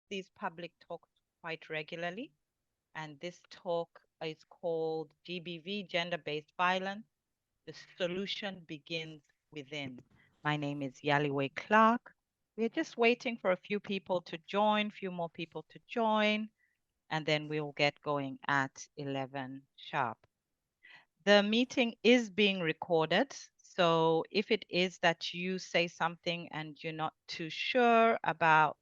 these public talks quite regularly, and this talk is called GBV, Gender-Based Violence. The Solution Begins Within. My name is Yaliwe Clarke. We're just waiting for a few people to join, few more people to join, and then we'll get going at 11 sharp. The meeting is being recorded. So if it is that you say something and you're not too sure about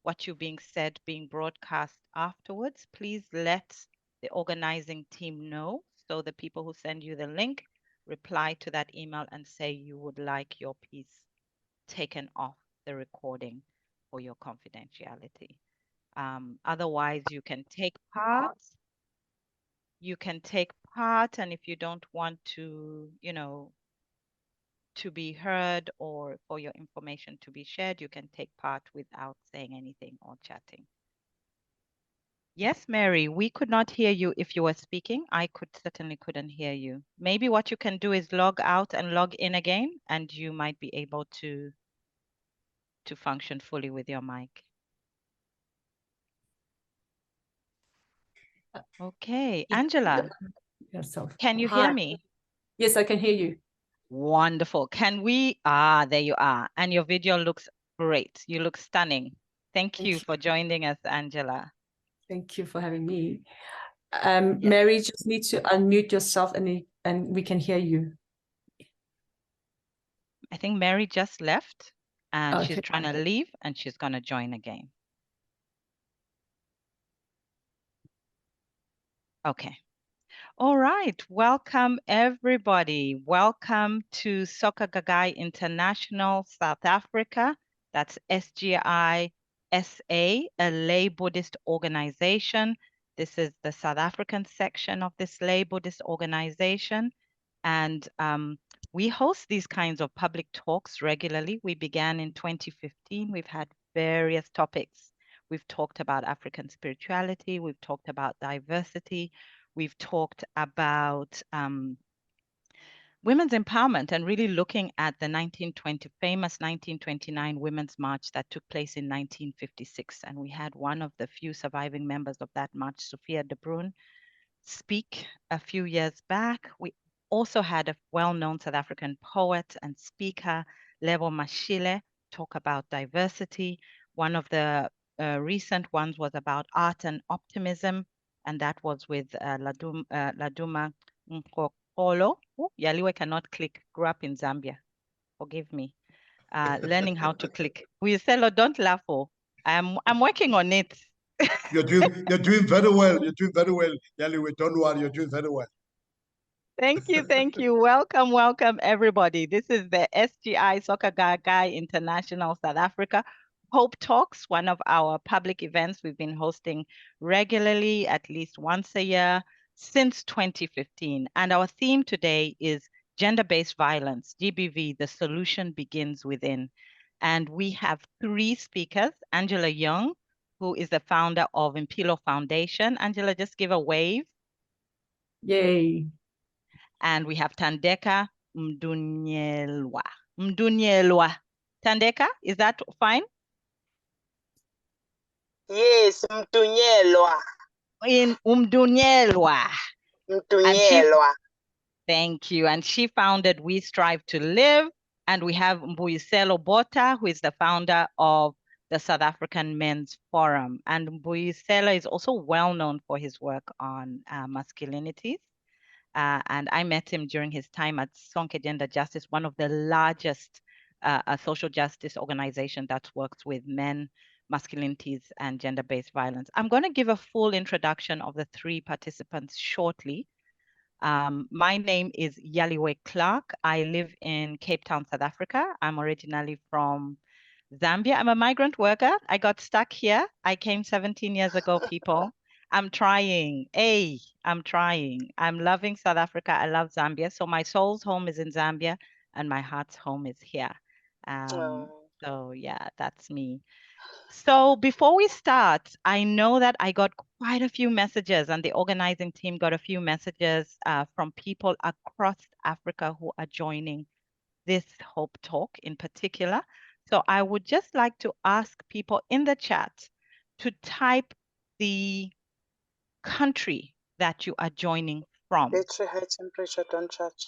what you're being said being broadcast afterwards, please let the organizing team know. So the people who send you the link, reply to that email and say you would like your piece taken off the recording for your confidentiality. Otherwise, you can take part. You can take part, and if you don't want to, to be heard or for your information to be shared, you can take part without saying anything or chatting. Yes, Mary, we could not hear you if you were speaking. I certainly couldn't hear you. Maybe what you can do is log out and log in again, and you might be able to function fully with your mic. Okay, Angela, can you hear me? Yes, I can hear you. Wonderful. Can we, there you are. And your video looks great. You look stunning. Thank you for joining us, Angela. Thank you for having me. Mary, just need to unmute yourself and we can hear you. I think Mary just left and she's trying to leave and she's going to join again. Okay. All right. Welcome, everybody. Welcome to Soka Gaggai International South Africa. That's SGI SA, a lay Buddhist organization. This is the South African section of this lay Buddhist organization. And we host these kinds of public talks regularly. We began in 2015. We've had various topics. We've talked about African spirituality. We've talked about diversity. We've talked about women's empowerment and really looking at the famous 1929 Women's March that took place in 1956. And we had one of the few surviving members of that march, Sophia de Bruin, speak a few years back. We also had a well-known South African poet and speaker, Lebo Mashile, talk about diversity. One of the recent ones was about art and optimism, and that was with Laduma Nkokolo. Oh, Yaliwe cannot click, grew up in Zambia. Forgive me. Learning how to click. Mbuyiselo, don't laugh. I'm working on it. You're doing very well. You're doing very well, Yaliwe. Don't worry, you're doing very well. Thank you, thank you. Welcome, welcome, everybody. This is the SGI SA GBV International South Africa HopeTalks, one of our public events we've been hosting regularly, at least once a year, since 2015. And our theme today is gender-based violence, GBV, the solution begins within. And we have three speakers, Angela Yeung, who is the founder of Impilo Foundation. Angela, just give a wave. Yay. And we have Thandeka Mdunyelwa. Mdunyelwa. Thandeka, is that fine? Yes, Mdunyelwa. In Mdunyelwa. Mdunyelwa. Thank you. And she founded We Strive to Live. And we have Mbuyiselo Botha, who is the founder of the South African Men's Forum. And Mbuyiselo is also well known for his work on masculinities. And I met him during his time at Sonke Gender Justice, one of the largest social justice organizations that works with men, masculinities, and gender-based violence. I'm going to give a full introduction of the three participants shortly. My name is Yaliwe Clarke. I live in Cape Town, South Africa. I'm originally from Zambia. I'm a migrant worker. I got stuck here. I came 17 years ago, people. I'm trying. I'm trying. I'm loving South Africa. I love Zambia. So my soul's home is in Zambia and my heart's home is here. So yeah, that's me. So before we start, I know that I got quite a few messages and the organizing team got a few messages from people across Africa who are joining this Hope Talk in particular. So I would just like to ask people in the chat to type the country that you are joining from. Battery high temperature, don't charge.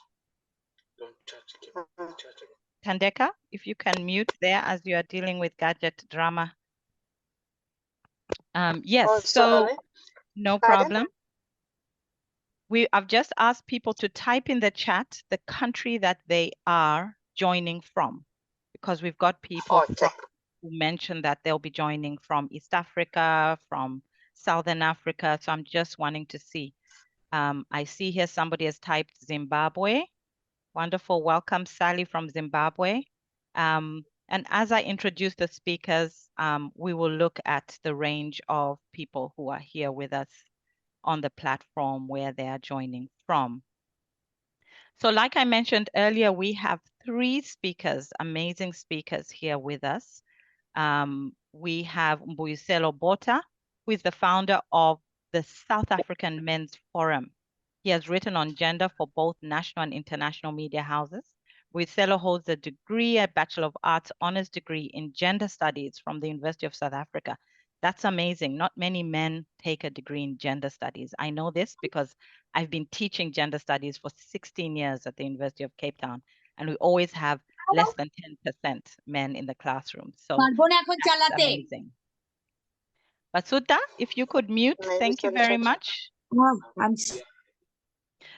Thandeka, if you can mute there as you are dealing with gadget drama. Yes, Oh, so sorry. no Pardon? problem. I've just asked people to type in the chat the country that they are joining from, because we've got people Okay. who mentioned that they'll be joining from East Africa, from Southern Africa. So I'm just wanting to see. I see here somebody has typed Zimbabwe. Wonderful. Welcome, Sally from Zimbabwe. And as I introduce the speakers, we will look at the range of people who are here with us on the platform where they are joining from. So like I mentioned earlier, we have 3 speakers, amazing speakers here with us. We have Mbuyiselo Botha, who is the founder of the South African Men's Forum. He has written on gender for both national and international media houses. Mbuyiselo holds a degree, a Bachelor of Arts honors degree in gender studies from the University of South Africa. That's amazing. Not many men take a degree in gender studies. I know this because I've been teaching gender studies for 16 years at the University of Cape Town, and we always have less than 10% men in the classroom. So that's amazing. Basuta, if you could mute, Maybe thank you some very charge. much.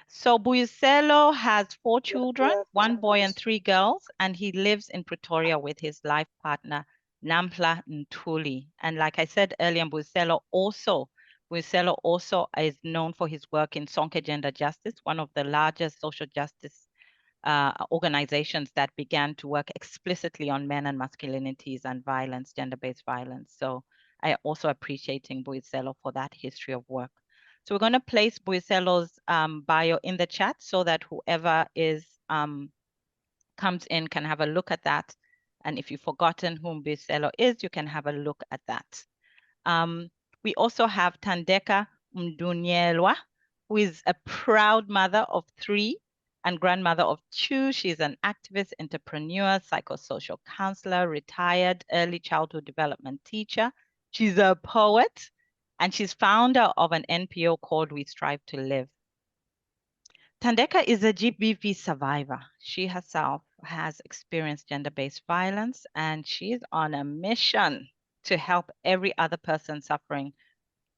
So Mbuyiselo has 4 children, 1 boy and 3 girls, and he lives in Pretoria with his life partner, Nampla Ntuli. And like I said earlier, Mbuyiselo also is known for his work in Sonke Gender Justice, one of the largest social justice organizations that began to work explicitly on men and masculinities and violence, gender-based violence. So I also appreciating Mbuyiselo for that history of work. So we're going to place Mbuyiselo's bio in the chat so that whoever comes in can have a look at that. And if you've forgotten who Mbuyiselo is, you can have a look at that. We also have Thandeka Mdunyelwa, who is a proud mother of 3 and grandmother of 2. She's an activist, entrepreneur, psychosocial counselor, retired early childhood development teacher. She's a poet, and she's founder of an NPO called We Strive to Live. Thandeka is a GBV survivor. She herself has experienced gender-based violence, and she's on a mission to help every other person suffering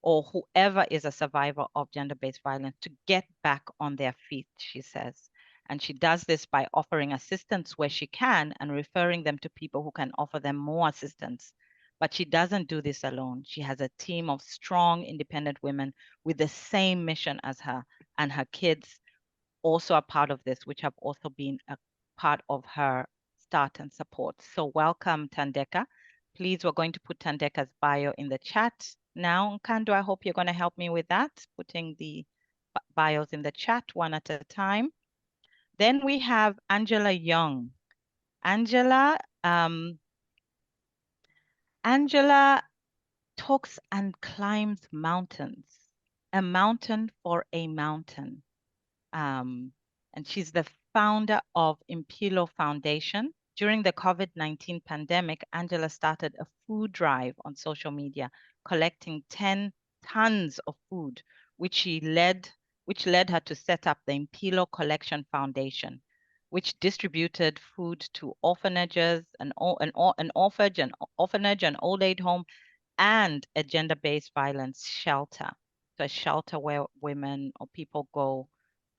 or whoever is a survivor of gender-based violence to get back on their feet, she says. And she does this by offering assistance where she can and referring them to people who can offer them more assistance. But she doesn't do this alone. She has a team of strong, independent women with the same mission as her, and her kids also are part of this, which have also been a part of her start and support. So welcome, Thandeka. Please, we're going to put Thandeka's bio in the chat now. Nkando, I hope you're going to help me with that, putting the bios in the chat one at a time. Then we have Angela Yeung. Angela talks and climbs mountains, a mountain for a mountain. And she's the founder of Impilo Foundation. During the COVID-19 pandemic, Angela started a food drive on social media, collecting 10 tons of food, which led her to set up the Impilo Collection Foundation, which distributed food to orphanages, an orphanage, an old age home, and a gender-based violence shelter. So a shelter where women or people go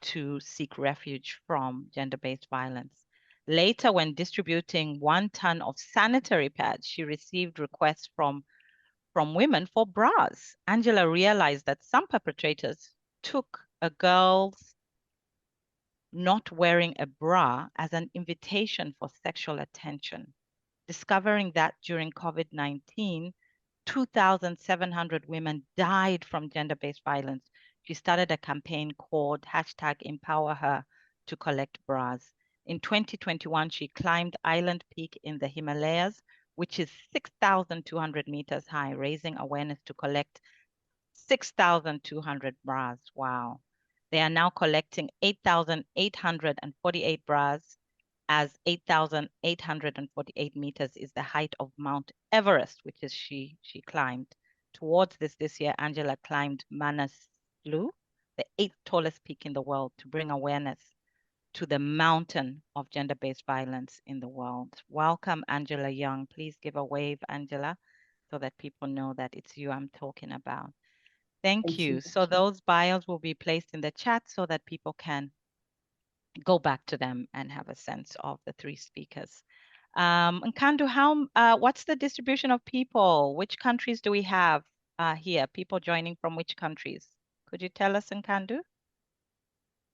to seek refuge from gender-based violence. Later, when distributing 1 ton of sanitary pads, she received requests from women for bras. Angela realized that some perpetrators took a girl's not wearing a bra as an invitation for sexual attention. Discovering that during COVID-19, 2,700 women died from gender-based violence, she started a campaign called #EmpowerHer to collect bras. In 2021, she climbed Island Peak in the Himalayas, which is 6,200 meters high, raising awareness to collect 6,200 bras. Wow. They are now collecting 8,848 bras, as 8,848 meters is the height of Mount Everest, which is she climbed. towards this year, Angela climbed Manaslu, the 8th tallest peak in the world, to bring awareness to the mountain of gender-based violence in the world. Welcome, Angela Yeung. Please give a wave, Angela, so that people know that it's you I'm talking about. Thank you. So those bios will be placed in the chat so that people can go back to them and have a sense of the 3 speakers. Nkandu, what's the distribution of people? Which countries do we have here? People joining from which countries? Could you tell us, Nkandu?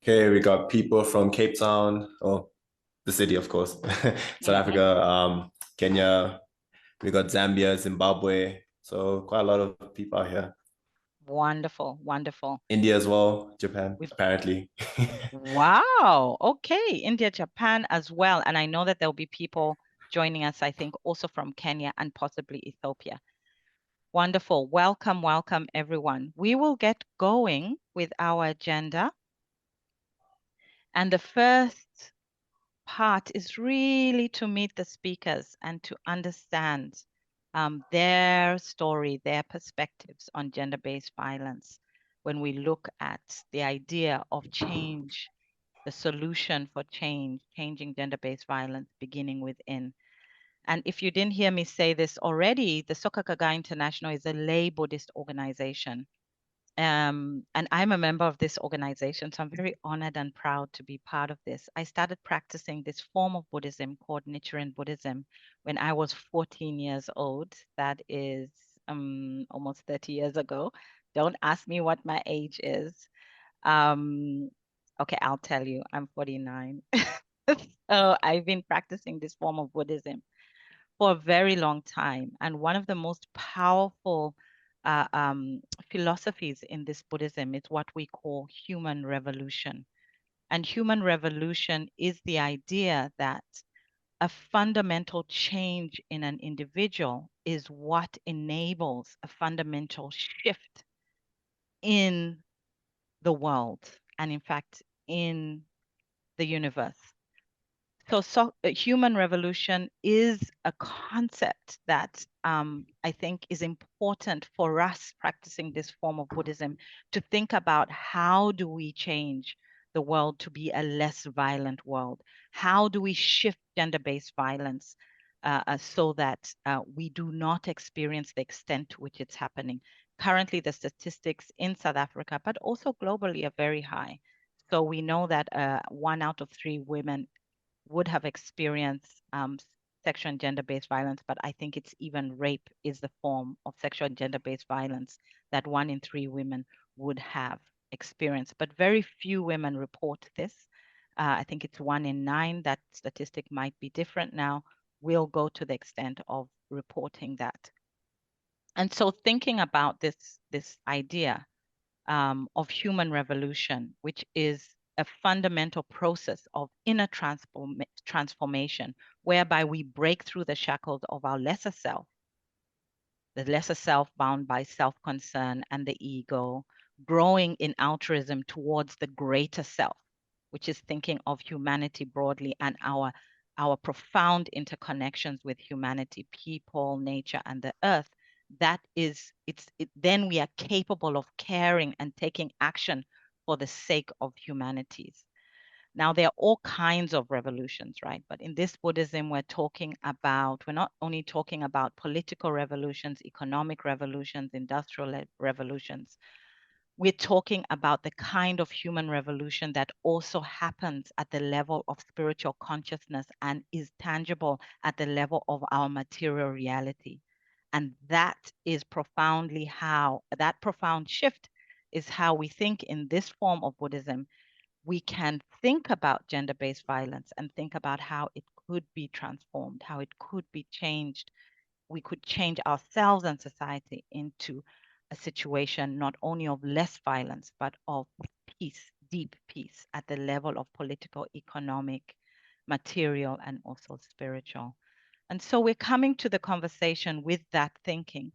Okay, we got people from Cape Town, the city, of course, South Africa, Kenya, we got Zambia, Zimbabwe, so quite a lot of people out here. Wonderful, wonderful. India as well, Japan, apparently. Wow, okay, India, Japan as well. And I know that there'll be people joining us, I think, also from Kenya and possibly Ethiopia. Wonderful, welcome, welcome everyone. We will get going with our agenda. And the first part is really to meet the speakers and to understand their story, their perspectives on gender-based violence. When we look at the idea of change, the solution for change, changing gender-based violence, beginning within. And if you didn't hear me say this already, the Soka Gakkai International is a lay Buddhist organization. And I'm a member of this organization, so I'm very honored and proud to be part of this. I started practicing this form of Buddhism called Nichiren Buddhism when I was 14 years old. That is almost 30 years ago. Don't ask me what my age is. Okay, I'll tell you, I'm 49. So I've been practicing this form of Buddhism for a very long time. And one of the most powerful philosophies in this Buddhism is what we call human revolution. And human revolution is the idea that a fundamental change in an individual is what enables a fundamental shift in the world and, in fact, in the universe. So human revolution is a concept that I think is important for us practicing this form of Buddhism to think about how do we change the world to be a less violent world? How do we shift gender-based violence so that we do not experience the extent to which it's happening? Currently, the statistics in South Africa, but also globally, are very high. So we know that 1 out of 3 women would have experienced sexual and gender-based violence, but I think it's even rape is the form of sexual and gender-based violence that 1 in 3 women would have experienced. But very few women report this. I think it's 1 in 9. That statistic might be different now. We'll go to the extent of reporting that. And so thinking about this idea of human revolution, which is a fundamental process of inner transformation, whereby we break through the shackles of our lesser self, the lesser self bound by self-concern and the ego, growing in altruism towards the greater self, which is thinking of humanity broadly and our profound interconnections with humanity, people, nature, and the earth. That is, then we are capable of caring and taking action for the sake of humanities. Now, there are all kinds of revolutions, right? But in this Buddhism, we're not only talking about political revolutions, economic revolutions, industrial revolutions. We're talking about the kind of human revolution that also happens at the level of spiritual consciousness and is tangible at the level of our material reality. And that is that profound shift is how we think in this form of Buddhism, we can think about gender-based violence and think about how it could be transformed, how it could be changed. We could change ourselves and society into a situation not only of less violence, but of peace, deep peace at the level of political, economic, material, and also spiritual. And so we're coming to the conversation with that thinking.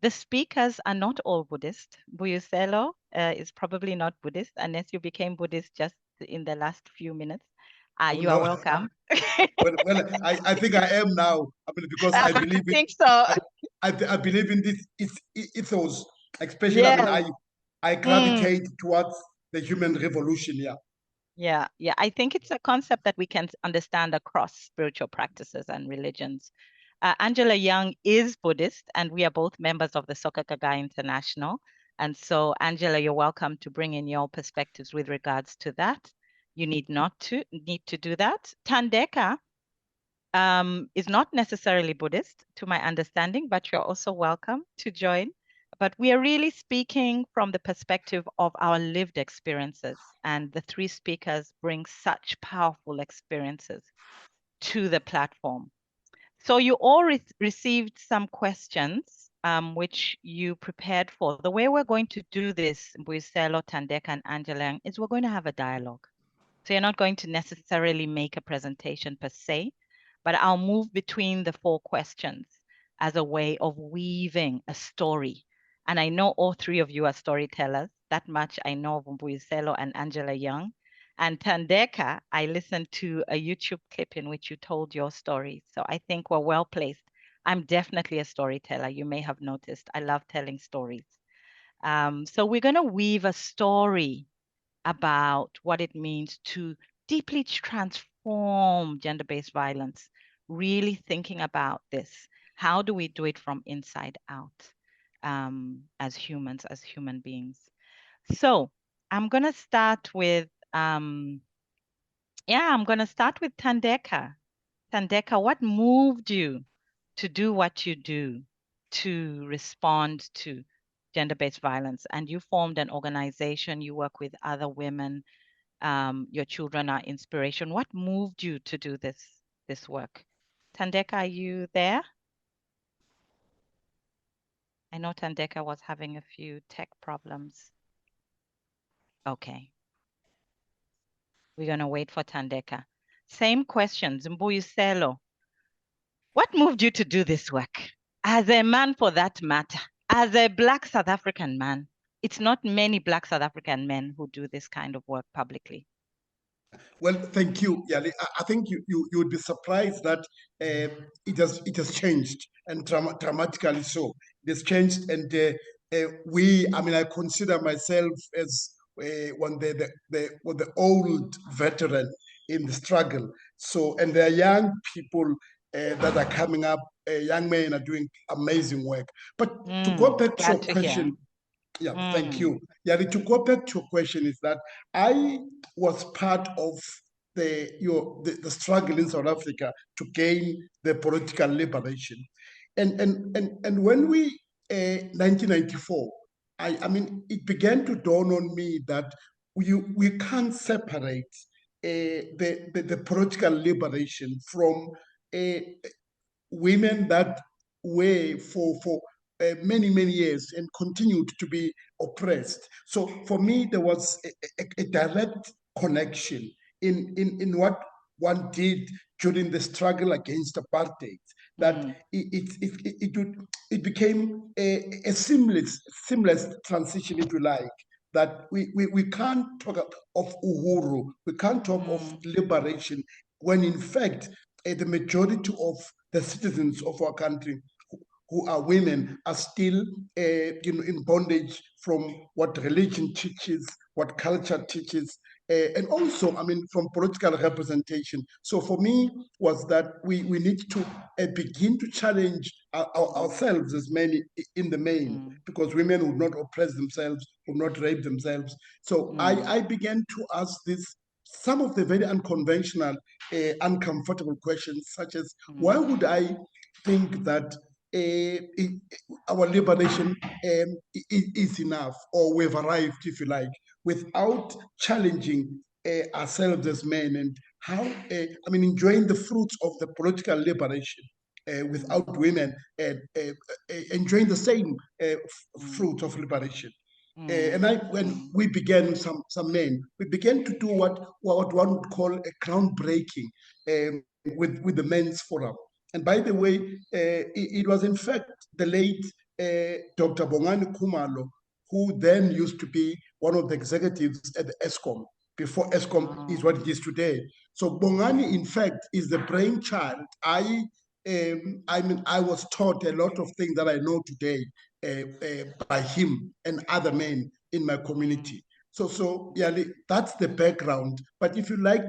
The speakers are not all Buddhist. Mbuyiselo is probably not Buddhist unless you became Buddhist just in the last few minutes. You are welcome. Well, I think I am now. I mean, because I believe I think so. I believe in this ethos, especially. I mean, I gravitate towards the human revolution. Yeah. I think it's a concept that we can understand across spiritual practices and religions. Angela Yeung is Buddhist, and we are both members of the Soka Gakkai International. And so, Angela, you're welcome to bring in your perspectives with regards to that. You need to do that. Thandeka is not necessarily Buddhist, to my understanding, but you're also welcome to join. But we are really speaking from the perspective of our lived experiences, and the three speakers bring such powerful experiences to the platform. So you all received some questions, which you prepared for. The way we're going to do this, Mbuyiselo, Thandeka, and Angela, is we're going to have a dialogue. So you're not going to necessarily make a presentation per se, but I'll move between the 4 questions as a way of weaving a story. And I know all 3 of you are storytellers. That much I know of Mbuyiselo and Angela Yeung. And Thandeka, I listened to a YouTube clip in which you told your story. So I think we're well placed. I'm definitely a storyteller. You may have noticed. I love telling stories. So we're going to weave a story about what it means to deeply transform gender-based violence, really thinking about this. How do we do it from inside out as humans, as human beings? So I'm going to start with, I'm going to start with Thandeka. Thandeka, what moved you to do what you do to respond to gender-based violence? And you formed an organization, you work with other women, your children are inspiration. What moved you to do this work? Thandeka, are you there? I know Thandeka was having a few tech problems. Okay. We're going to wait for Thandeka. Same questions. Mbuyiselo, what moved you to do this work? As a man, for that matter, as a Black South African man, it's not many Black South African men who do this kind of work publicly. Well, thank you, Yali. I think you would be surprised that it has changed, and dramatically so. It has changed, and I consider myself as one the old veteran in the struggle. So, and there are young people that are coming up. Young men are doing amazing work. But to go back to your question. Thank you. Yeah, to go back to your question is that I was part of the struggle in South Africa to gain the political liberation, and when we 1994, I mean it began to dawn on me that we can't separate the political liberation from women that were for many years and continued to be oppressed. So for me, there was a direct connection in what one did during the struggle against apartheid. That it became a seamless transition, if you like. That we can't talk of uhuru, we can't talk of liberation when in fact the majority of the citizens of our country who are women are still in bondage from what religion teaches, what culture teaches, and also, I mean, from political representation. So for me, was that we need to begin to challenge ourselves as men in the main, because women would not oppress themselves, would not rape themselves. So I began to ask some of the very unconventional, uncomfortable questions, such as, why would I think that our liberation is enough, or we've arrived, if you like, without challenging ourselves as men, and how, enjoying the fruits of the political liberation without women enjoying the same fruit of liberation. And when we began, some men, we began to do what one would call a groundbreaking with the Men's Forum. And by the way, it was in fact the late Dr. Bongani Khumalo, who then used to be one of the executives at the ESCOM, before ESCOM is what it is today. So Bongani, in fact, is the brainchild. I I mean, I was taught a lot of things that I know today by him and other men in my community. So yeah, that's the background. But if you like,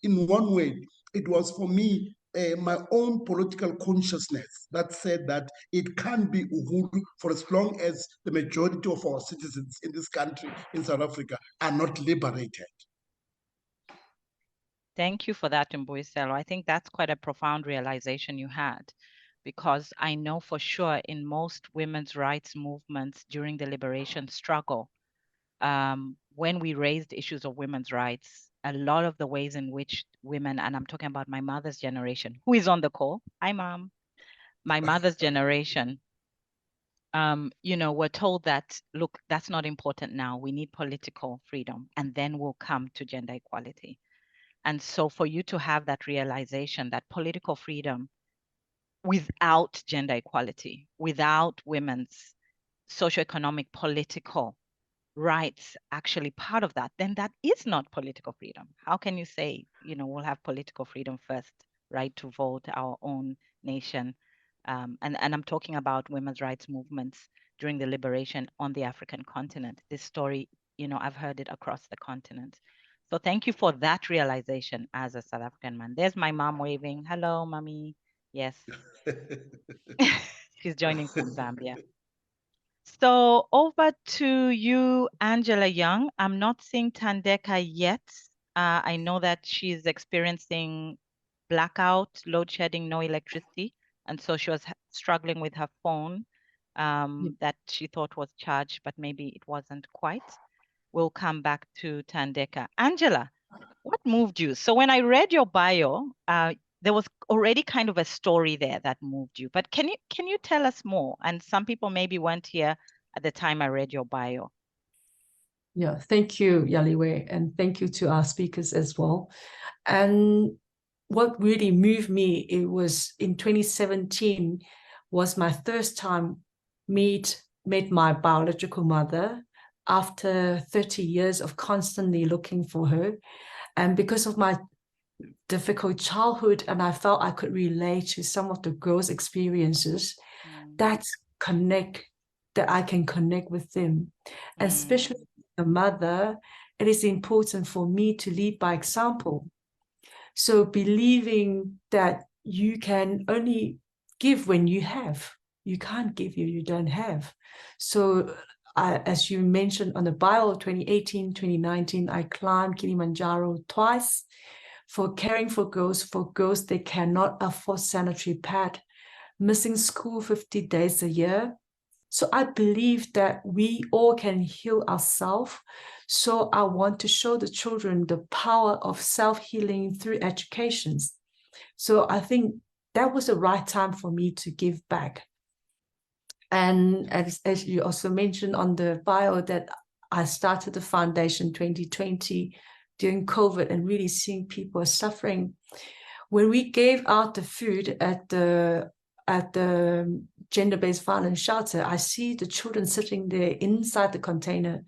in one way, it was for me my own political consciousness that said that it can't be uhuru for as long as the majority of our citizens in this country, in South Africa, are not liberated. Thank you for that, Mbuyiselo. I think that's quite a profound realization you had, because I know for sure in most women's rights movements during the liberation struggle, when we raised issues of women's rights, a lot of the ways in which women, and I'm talking about my mother's generation, who is on the call. Hi, Mom. My mother's generation, were told that, look, that's not important now. We need political freedom, and then we'll come to gender equality. And so for you to have that realization that political freedom without gender equality, without women's socioeconomic, political rights actually part of that, then that is not political freedom. How can you say, we'll have political freedom first, right to vote, our own nation? And I'm talking about women's rights movements during the liberation on the African continent. This story, I've heard it across the continent. So thank you for that realization as a South African man. There's my mom waving. Hello, mommy. Yes. She's joining from Zambia. So over to you, Angela Yeung. I'm not seeing Thandeka yet. I know that she's experiencing blackout, load shedding, no electricity. And so she was struggling with her phone that she thought was charged, but maybe it wasn't quite. We'll come back to Thandeka. Angela, what moved you? So when I read your bio, there was already kind of a story there that moved you. But can you tell us more? And some people maybe weren't here at the time I read your bio. Yeah, thank you, Yaliwe, and thank you to our speakers as well. And what really moved me, it was in 2017, was my first time meet my biological mother after 30 years of constantly looking for her. And because of my difficult childhood, and I felt I could relate to some of the girls' experiences, that I can connect with them. And especially the mother, it is important for me to lead by example. So believing that you can only give when you have, you can't give if you don't have. So as you mentioned on the bio, 2018, 2019, I climbed Kilimanjaro twice for caring for girls they cannot afford sanitary pad, missing school 50 days a year. So I believe that we all can heal ourselves. So I want to show the children the power of self-healing through education. So I think that was the right time for me to give back. And as you also mentioned on the bio, that I started the foundation 2020 during COVID and really seeing people suffering. When we gave out the food at the gender-based violence shelter, I see the children sitting there inside the container,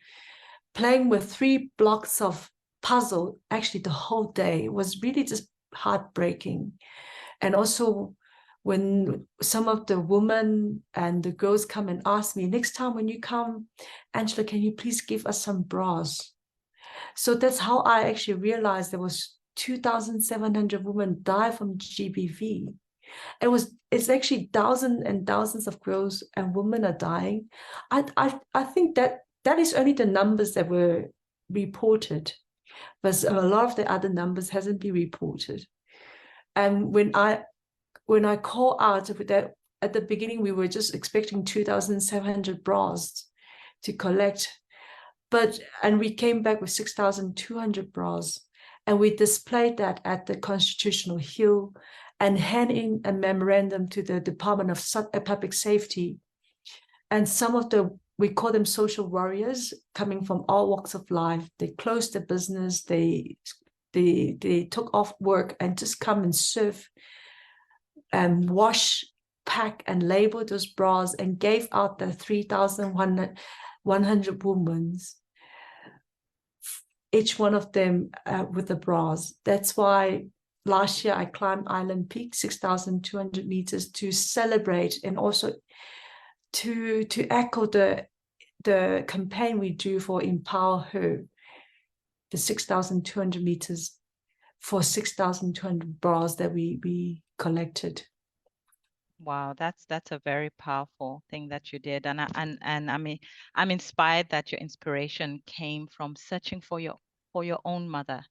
playing with 3 blocks of puzzle. Actually, the whole day. It was really just heartbreaking. And also, when some of the women and the girls come and ask me, next time when you come, Angela, can you please give us some bras? So that's how I actually realized there was 2,700 women die from GBV. It's actually thousands and thousands of girls and women are dying. I think that is only the numbers that were reported, but a lot of the other numbers hasn't been reported. And when I call out with that, at the beginning we were just expecting 2,700 bras to collect, and we came back with 6,200 bras, and we displayed that at the Constitutional Hill and hand in a memorandum to the Department of Public Safety. And some of we call them social warriors, coming from all walks of life. They closed their business, they took off work and just come and serve and wash, pack and label those bras and gave out the 3,100 women, each one of them with the bras. That's why last year I climbed Island Peak, 6,200 meters, to celebrate and also to echo the campaign we do for Empower Her, the 6,200 meters for 6,200 bras that we collected. Wow, that's a very powerful thing that you did, and I mean, I'm inspired that your inspiration came from searching for your own mother,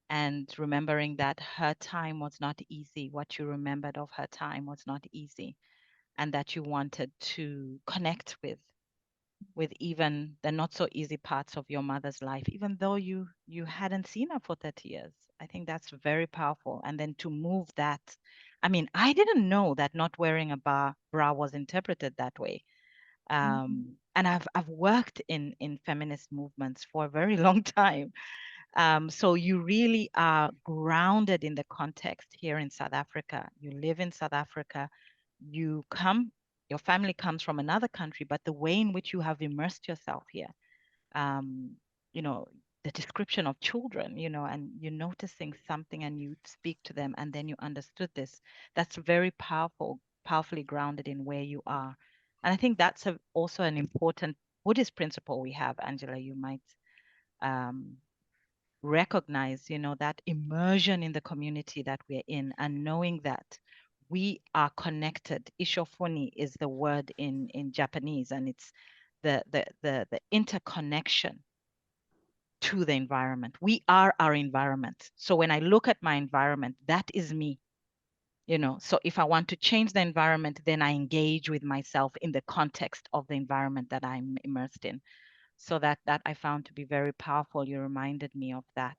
and remembering that her time was not easy. What you remembered of her time was not easy, and that you wanted to connect with even the not so easy parts of your mother's life, even though you hadn't seen her for 30 years. I think that's very powerful. And then to move that, I mean, I didn't know that not wearing a bra was interpreted that way. And I've worked in feminist movements for a very long time. So you really are grounded in the context here in South Africa. You live in South Africa. Your family comes from another country, but the way in which you have immersed yourself here, you know, the description of children, you know, and you're noticing something and you speak to them and then you understood this. That's very powerfully grounded in where you are. And I think that's also an important Buddhist principle we have, Angela. You might recognize, you know, that immersion in the community that we're in, and knowing that we are connected. Ishofuni is the word in Japanese, and it's the interconnection to the environment. We are our environment. So when I look at my environment, that is me. You know, so if I want to change the environment, then I engage with myself in the context of the environment that I'm immersed in. So that I found to be very powerful. You reminded me of that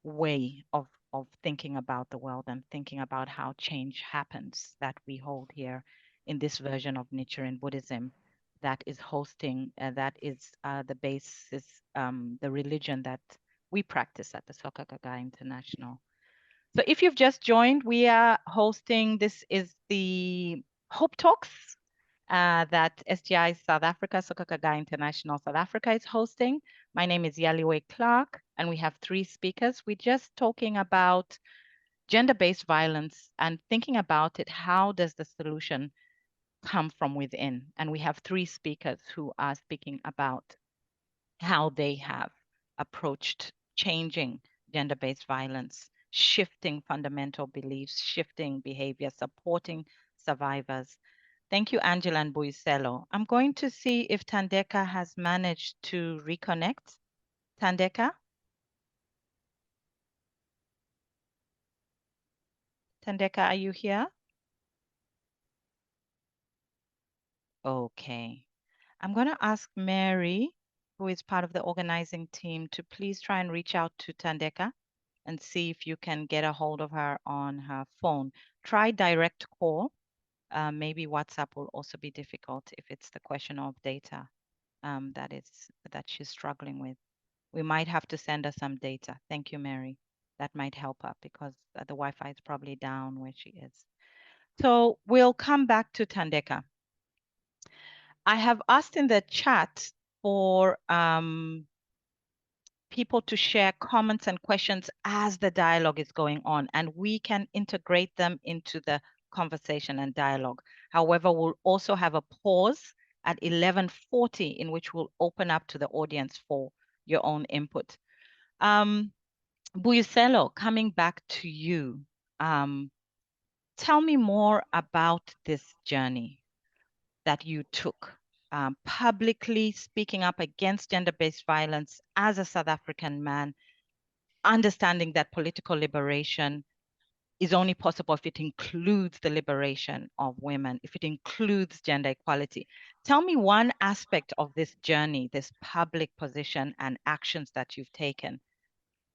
way of thinking about the world and thinking about how change happens, that we hold here in this version of Nichiren Buddhism that is hosting, that is the basis, the religion that we practice at the Soka Gakkai International. So if you've just joined, we are hosting, this is the HopeTalks that SGI South Africa, Soka Gakkai International South Africa is hosting. My name is Yaliwe Clarke, and we have 3 speakers. We're just talking about gender-based violence and thinking about it. How does the solution come from within? And we have 3 speakers who are speaking about how they have approached changing gender-based violence, shifting fundamental beliefs, shifting behavior, supporting survivors. Thank you, Angela and Mbuyiselo. I'm going to see if Thandeka has managed to reconnect. Thandeka? Thandeka, are you here? Okay. I'm going to ask Mary, who is part of the organizing team, to please try and reach out to Thandeka and see if you can get a hold of her on her phone. Try direct call. Maybe WhatsApp will also be difficult if it's the question of data that she's struggling with. We might have to send her some data. Thank you, Mary. That might help her because the Wi-Fi is probably down where she is. So we'll come back to Thandeka. I have asked in the chat for people to share comments and questions as the dialogue is going on, and we can integrate them into the conversation and dialogue. However, we'll also have a pause at 11:40 in which we'll open up to the audience for your own input. Mbuyiselo, coming back to you, tell me more about this journey that you took, publicly speaking up against gender-based violence as a South African man, understanding that political liberation is only possible if it includes the liberation of women, if it includes gender equality. Tell me one aspect of this journey, this public position and actions that you've taken.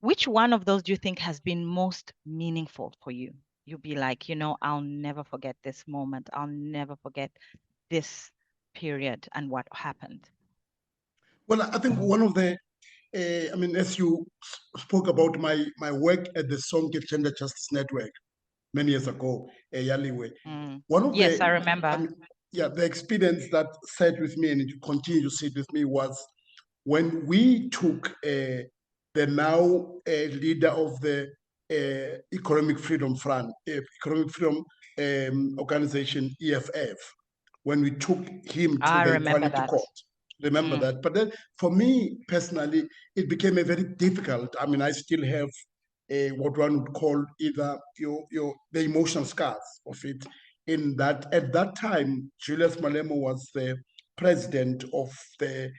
Which one of those do you think has been most meaningful for you? You'll be like, you know, I'll never forget this moment. I'll never forget this period and what happened. Well, I think one of the, I mean, as you spoke about my work at the Sonke Gender Justice Network many years ago, Yaliwe, one of yes, I remember. I mean, yeah, the experience that sat with me and it continued to sit with me was when we took the now leader of the Economic Freedom Front, Economic Freedom Organization, EFF, when we took him to I the remember Equality that. Court. Remember that. But then for me personally, it became a very difficult. I mean, I still have what one would call either the emotional scars of it, in that at that time, Julius Malemo was the president of the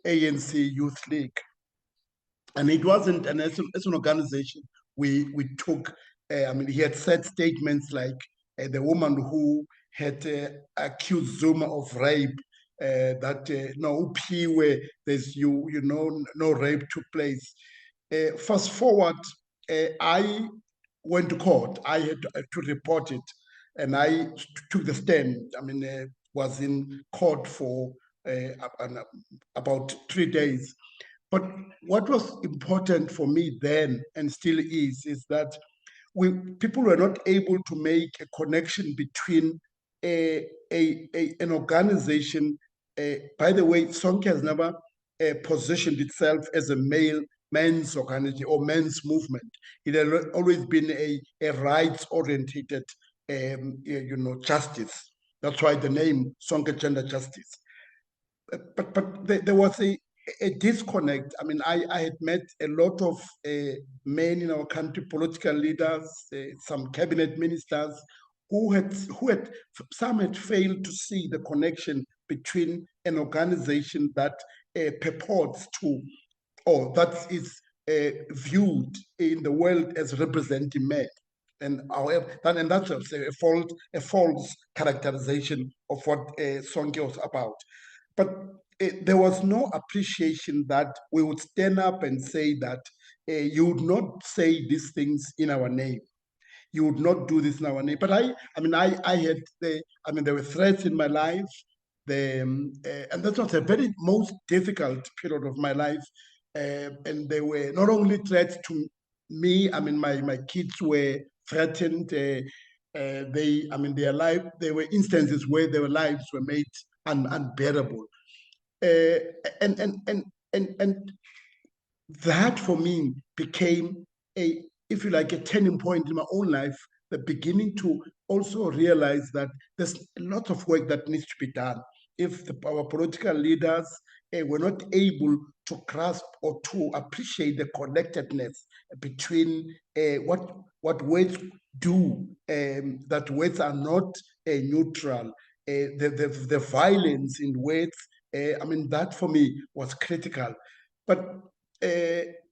ANC Youth League. And it wasn't as an organization we took. I mean, he had said statements like the woman who had accused Zuma of rape, that no where there's no rape took place. Fast forward, I went to court. I had to report it, and I took the stand. I mean, was in court for about 3 days. But what was important for me then, and still is that people were not able to make a connection between an organization. By the way, Sonke has never positioned itself as a men's organization or men's movement. It had always been a rights-oriented, justice. That's why the name Sonke Gender Justice. But there was a disconnect. I mean, I had met a lot of men in our country, political leaders, some cabinet ministers, who had some had failed to see the connection between an organization that purports to, or that is viewed in the world as representing men. And however, and that's a false characterization of what Sonke was about. But there was no appreciation that we would stand up and say that you would not say these things in our name. You would not do this in our name. But I had there were threats in my life. And that was the very most difficult period of my life. And they were not only threats to me. I mean, my kids were threatened. There were instances where their lives were made unbearable. And that for me became if you like, a turning point in my own life, the beginning to also realize that there's a lot of work that needs to be done. If our political leaders were not able to grasp or to appreciate the connectedness between what words do, that words are not neutral, the violence in words, that for me was critical. But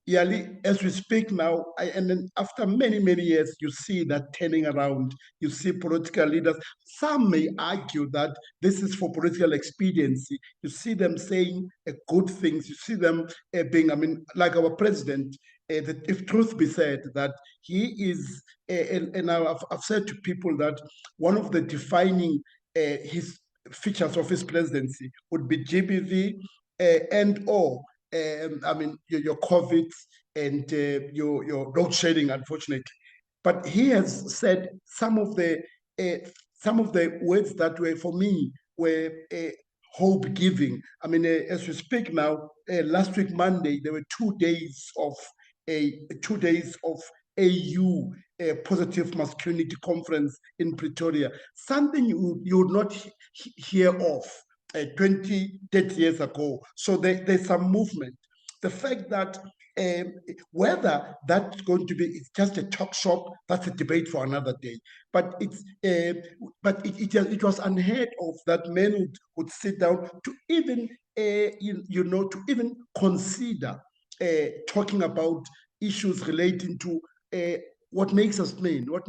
Yali, as we speak now, and then after many, many years, you see that turning around. You see political leaders. Some may argue that this is for political expediency. You see them saying good things. You see them being, like our president, that if truth be said, that he is, and I've said to people that one of the defining his features of his presidency would be GBV and/or your COVID and your load shedding, unfortunately. But he has said some of the words that were, for me, were hope giving. As we speak now, last week Monday there were 2 days of AU positive masculinity conference in Pretoria. Something you would not hear of 20, 30 years ago. So there's some movement. The fact that whether that's going to be, it's just a talk shop, that's a debate for another day. But it was unheard of that men would sit down to even to even consider talking about issues relating to what makes us men, what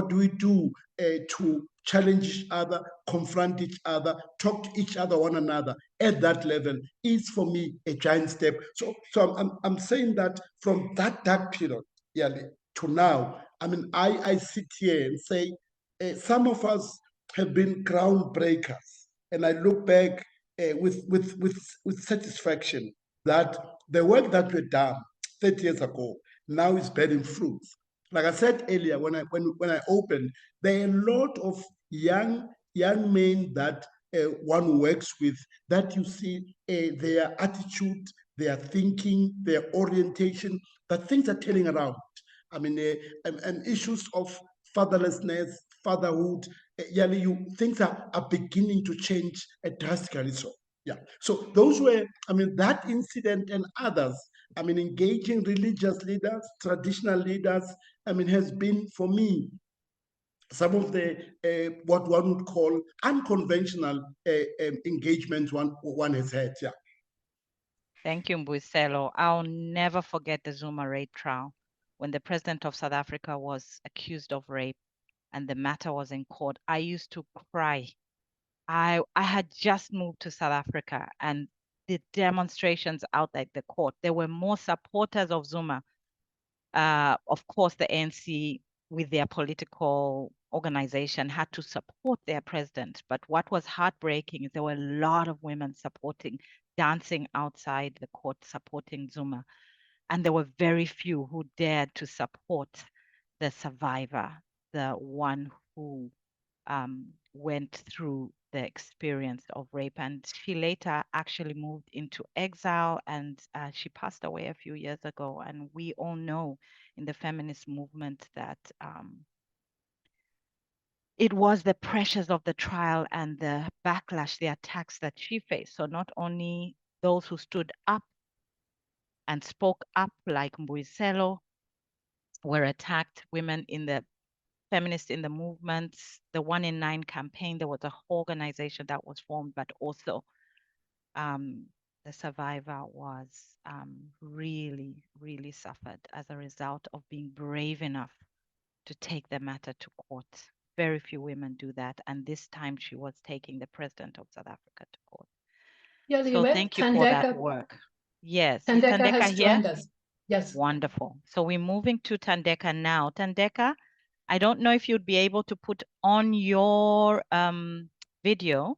do we do to challenge each other, confront each other, talk to each other, one another at that level is, for me, a giant step. So I'm saying that from that dark period, to now, I sit here and say some of us have been groundbreakers, and I look back with satisfaction that the work that we've done 30 years ago now is bearing fruits. Like I said earlier, when I opened, there are a lot of young men that one works with, that you see their attitude, their thinking, their orientation, that things are turning around. and issues of fatherlessness, fatherhood, things are beginning to change drastically. So, yeah. So those were, that incident and others, engaging religious leaders, traditional leaders, has been for me some of the what one would call unconventional engagements one has had. Yeah. Thank you, Mbuyiselo. I'll never forget the Zuma rape trial when the president of South Africa was accused of rape and the matter was in court. I used to cry. I had just moved to South Africa, and the demonstrations out at the court, there were more supporters of Zuma. Of course, the ANC with their political organization had to support their president. But what was heartbreaking is there were a lot of women supporting, dancing outside the court, supporting Zuma. And there were very few who dared to support the survivor, the one who went through the experience of rape. And she later actually moved into exile, and she passed away a few years ago. And we all know in the feminist movement that it was the pressures of the trial and the backlash, the attacks that she faced. So not only those who stood up and spoke up like Mbuyiselo were attacked, women in the feminists in the movements, the 1 in 9 campaign, there was a whole organization that was formed, but also the survivor was really, really suffered as a result of being brave enough to take the matter to court. Very few women do that. And this time she was taking the president of South Africa to court. So thank you for that work. Yes. Is Thandeka has here? joined us. Yes. Wonderful. So we're moving to Thandeka now. Thandeka, I don't know if you'd be able to put on your video.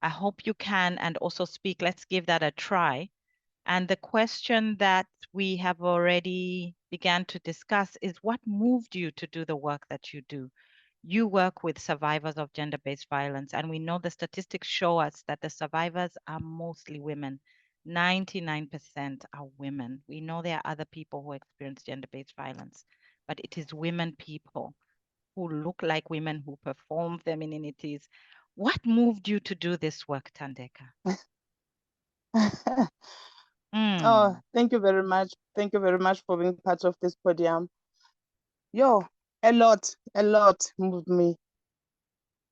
I hope you can, and also speak. Let's give that a try. And the question that we have already began to discuss is what moved you to do the work that you do? You work with survivors of gender-based violence, and we know the statistics show us that the survivors are mostly women. 99% are women. We know there are other people who experience gender-based violence, but it is women people who look like women, who perform femininities. What moved you to do this work, Thandeka? Oh, thank you very much. Thank you very much for being part of this podium. A lot moved me.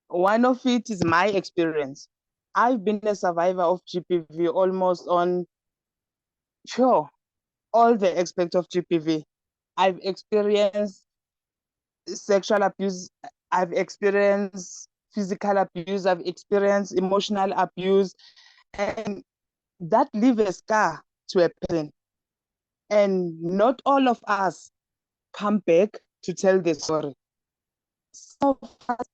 One of it is my experience. I've been a survivor of GBV almost on, all the aspects of GBV. I've experienced sexual abuse, I've experienced physical abuse, I've experienced emotional abuse, and that leaves a scar to a person. And not all of us come back to tell the story. Some of us,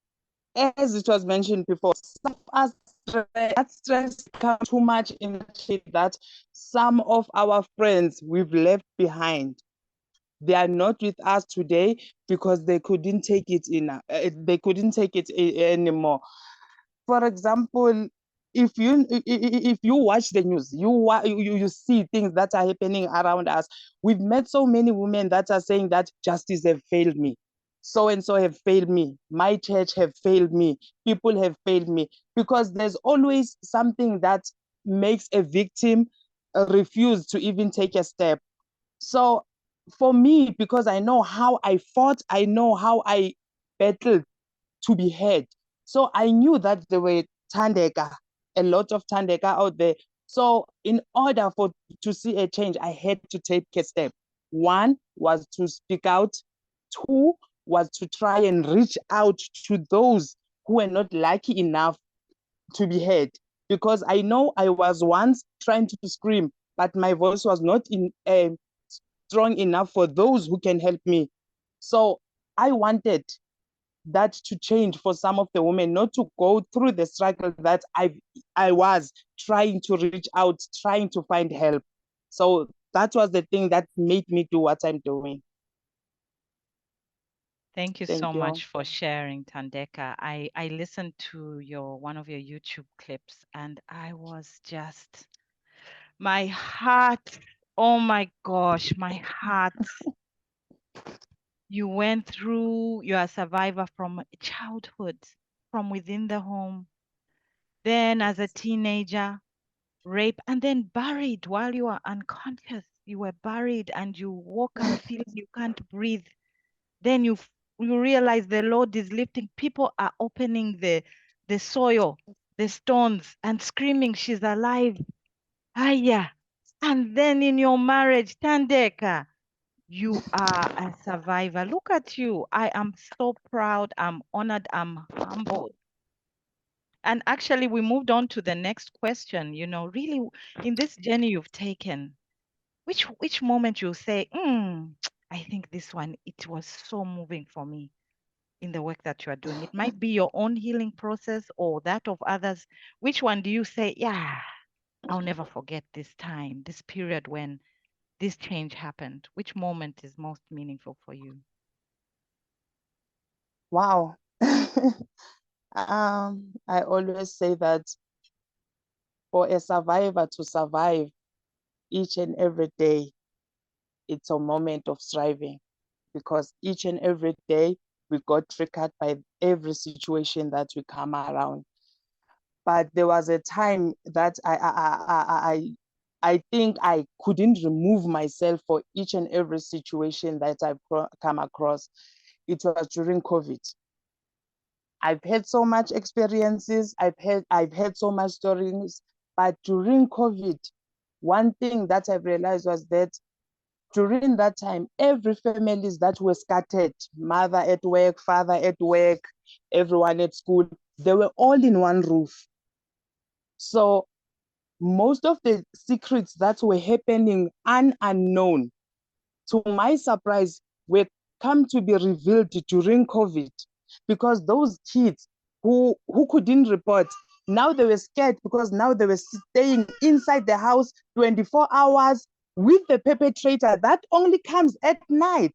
as it was mentioned before, some of us, that stress comes too much in that some of our friends we've left behind, they are not with us today because they couldn't take it anymore. For example, if you watch the news, you see things that are happening around us. We've met so many women that are saying that justice have failed me. So and so have failed me. My church have failed me. People have failed me. Because there's always something that makes a victim refuse to even take a step. So for me, because I know how I fought, I know how I battled to be heard. So I knew that there were Thandeka, a lot of Thandeka out there. So in order to see a change, I had to take a step. One was to speak out. Two was to try and reach out to those who were not lucky enough to be heard. Because I know I was once trying to scream, but my voice was not strong enough for those who can help me. So I wanted that to change for some of the women, not to go through the struggle that I was trying to reach out, trying to find help. So that was the thing that made me do what I'm doing. Thank you so much for sharing, Thandeka. I listened to one of your YouTube clips, and I was just, my heart, oh my gosh, my heart You went through, you're a survivor from childhood, from within the home. Then as a teenager, rape, and then buried while you are unconscious. You were buried and you woke up feeling you can't breathe. Then you realize the Lord is lifting. People are opening the soil, the stones, and screaming, she's alive. Aya. And then in your marriage, Thandeka, you are a survivor. Look at you. I am so proud. I'm honored. I'm humbled. And actually, we moved on to the next question. You know, really, in this journey you've taken, which moment you say, I think this one, it was so moving for me in the work that you are doing. It might be your own healing process or that of others. Which one do you say, yeah, I'll never forget this time, this period when this change happened? Which moment is most meaningful for you? Wow. I always say that for a survivor to survive each and every day, it's a moment of striving, because each and every day we got triggered by every situation that we come around. But there was a time that I think I couldn't remove myself for each and every situation that I've come across. It was during COVID. I've had so much experiences, I've had so much stories, but during COVID, one thing that I've realized was that during that time, every families that were scattered, mother at work, father at work, everyone at school, they were all in one roof. So most of the secrets that were happening unknown, to my surprise, were come to be revealed during COVID, because those kids who couldn't report, now they were scared because now they were staying inside the house 24 hours with the perpetrator that only comes at night.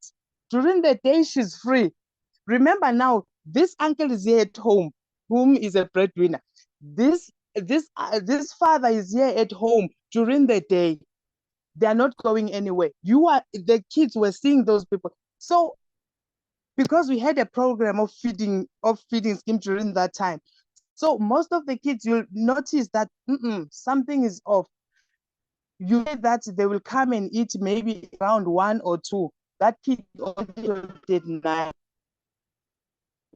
During the day, she's free. Remember now, this uncle is here at home, whom is a breadwinner. This father is here at home during the day. They are not going anywhere. The kids were seeing those people. So because we had a program of feeding scheme during that time, so most of the kids, you'll notice that something is off. You say that they will come and eat maybe around 1 or 2. That kid already did 9.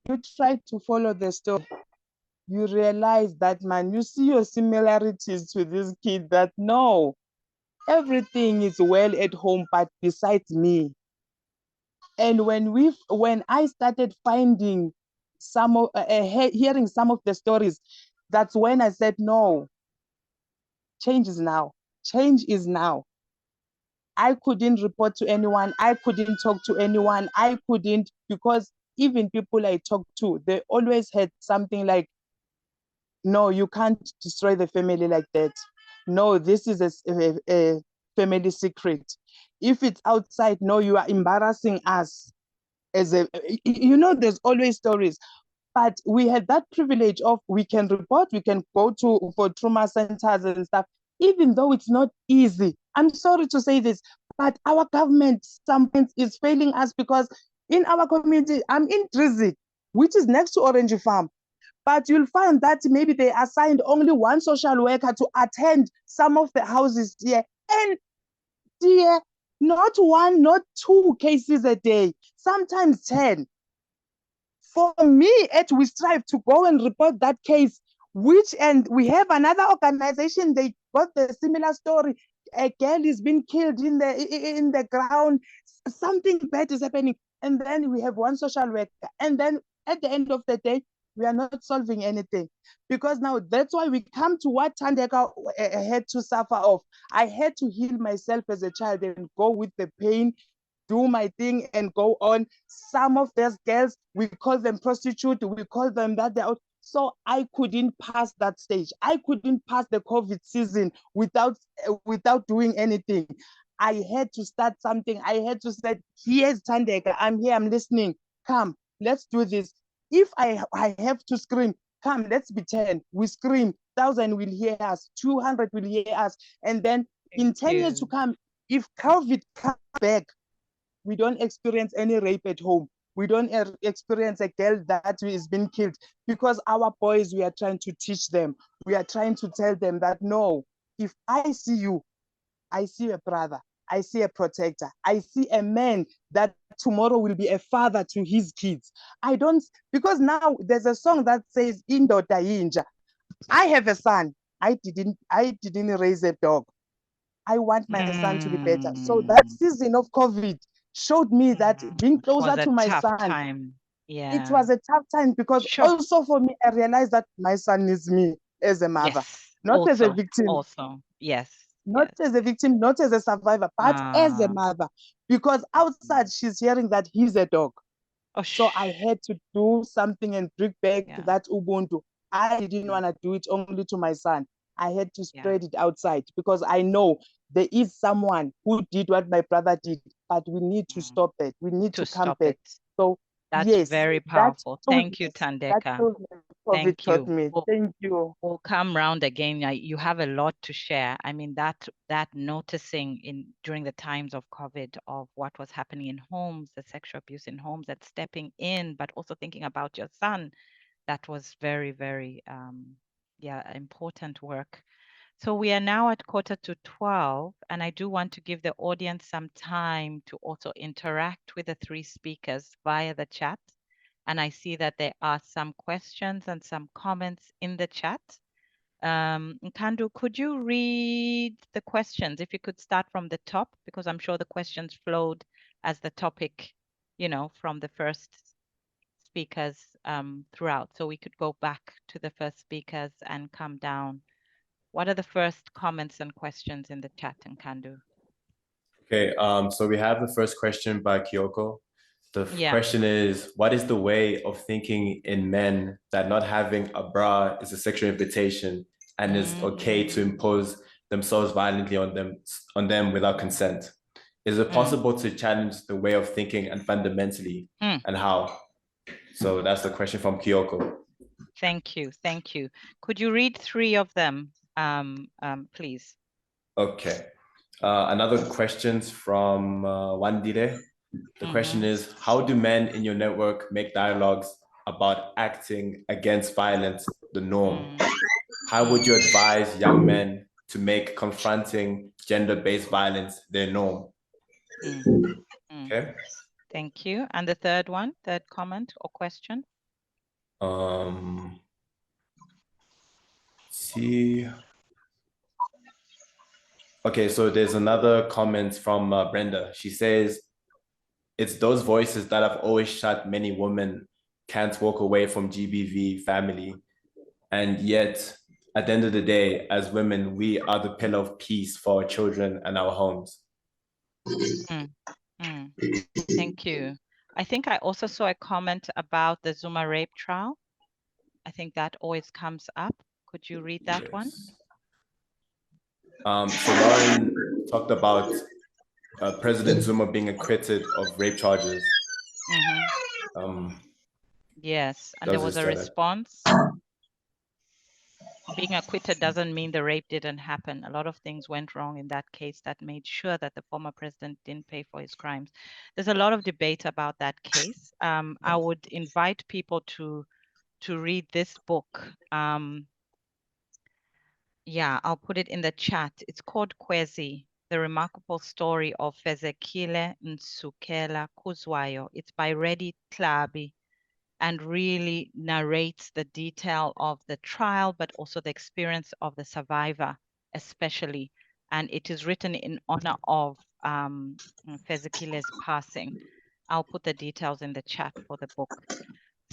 You try to follow the story, you realize that, man, you see your similarities to this kid, that no, everything is well at home, but besides me. And when I started finding some of hearing some of the stories, that's when I said, no, change is now. Change is now. I couldn't report to anyone. I couldn't talk to anyone. I couldn't, because even people I talked to, they always had something like, no, you can't destroy the family like that. No, this is a family secret. If it's outside, no, you are embarrassing us. There's always stories. But we had that privilege of, we can report, we can go for trauma centers and stuff, even though it's not easy. I'm sorry to say this, but our government sometimes is failing us, because in our community, I'm in Drizzy, which is next to Orange Farm. But you'll find that maybe they assigned only one social worker to attend some of the houses here. And dear, not 1, not 2 cases a day, sometimes 10. For me, we strive to go and report that case, and we have another organization, they got the similar story. A girl is being killed in the ground, something bad is happening. And then we have one social worker. And then at the end of the day, we are not solving anything. Because now that's why we come to what Thandeka had to suffer of. I had to heal myself as a child and go with the pain, do my thing and go on. Some of those girls, we call them prostitute, we call them that they're out. So I couldn't pass that stage. I couldn't pass the COVID season without doing anything. I had to start something. I had to say, here's Thandeka, I'm here, I'm listening. Come, let's do this. If I have to scream, come, let's be 10. We scream, 1,000 will hear us, 200 will hear us. And then in 10 years to come, if COVID comes back, We don't experience any rape at home. We don't experience a girl that is being killed, because our boys, we are trying to teach them. We are trying to tell them that, no, if I see you, I see a brother, I see a protector, I see a man that tomorrow will be a father to his kids. I don't, because now there's a song that says, Indoda Yinja. I have a son. I didn't raise a dog. I want my son to be better. So that season of COVID showed me that being closer to my son, time. Yeah. It was a tough time, because also for me, I realized that my son needs me as a mother, not as a victim. Also, yes. Not as a victim, not as a survivor, but as a mother. Because outside, she's hearing that he's a dog. So I had to do something and bring back that Ubuntu. I didn't want to do it only to my son. I had to spread it outside, because I know there is someone who did what my brother did, but we need to stop it. We need to come back. So that's very powerful. Thank you, Thandeka. Thank you. Me. Thank you. We'll come round again. You have a lot to share. I mean, that noticing during the times of COVID of what was happening in homes, the sexual abuse in homes, that stepping in, but also thinking about your son, that was very, very important work. So we are now at 11:45, and I do want to give the audience some time to also interact with the three speakers via the chat. And I see that there are some questions and some comments in the chat. Nkandu, could you read the questions? If you could start from the top, because I'm sure the questions flowed as the topic, from the first speakers throughout. So we could go back to the first speakers and come down. What are the first comments and questions in the chat, Nkandu? Okay, so we have the first question by Kyoko. The question is, what is the way of thinking in men that not having a bra is a sexual invitation and it's okay to impose themselves violently on them without consent? Is it possible to challenge the way of thinking and fundamentally, and how? So that's the question from Kyoko. Thank you. Could you read three of them, please? Okay. Another question's from Wandile. The question is, how do men in your network make dialogues about acting against violence the norm? How would you advise young men to make confronting gender-based violence their norm? Okay. Thank you. And the third comment or question? See. Okay, so there's another comment from Brenda. She says, it's those voices that have always shut many women can't walk away from GBV family. And yet, at the end of the day, as women, we are the pillar of peace for our children and our homes. Thank you. I think I also saw a comment about the Zuma rape trial. I think that always comes up. Could you read that one? So Lauren talked about President Zuma being acquitted of rape charges. Yes, and there was a response. Being acquitted doesn't mean the rape didn't happen. A lot of things went wrong in that case that made sure that the former president didn't pay for his crimes. There's a lot of debate about that case. I would invite people to read this book. Yeah, I'll put it in the chat. It's called Kwezi, The Remarkable Story of Fezekile Nsukela Kuzwayo. It's by Reddy Tlabi, and really narrates the detail of the trial, but also the experience of the survivor, especially. And it is written in honor of Fezekile's passing. I'll put the details in the chat for the book.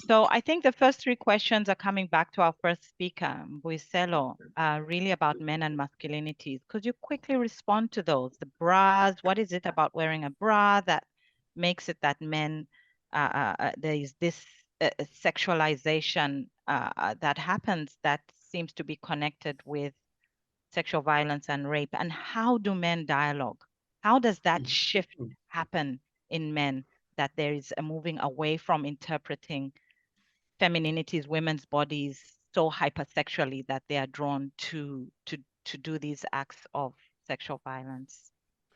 So I think the first three questions are coming back to our first speaker, Mbuyiselo, really about men and masculinities. Could you quickly respond to those? The bras, what is it about wearing a bra that makes it that men, there is this sexualization that happens that seems to be connected with sexual violence and rape? And how do men dialogue? How does that shift happen in men, that there is a moving away from interpreting femininities, women's bodies so hypersexually that they are drawn to do these acts of sexual violence?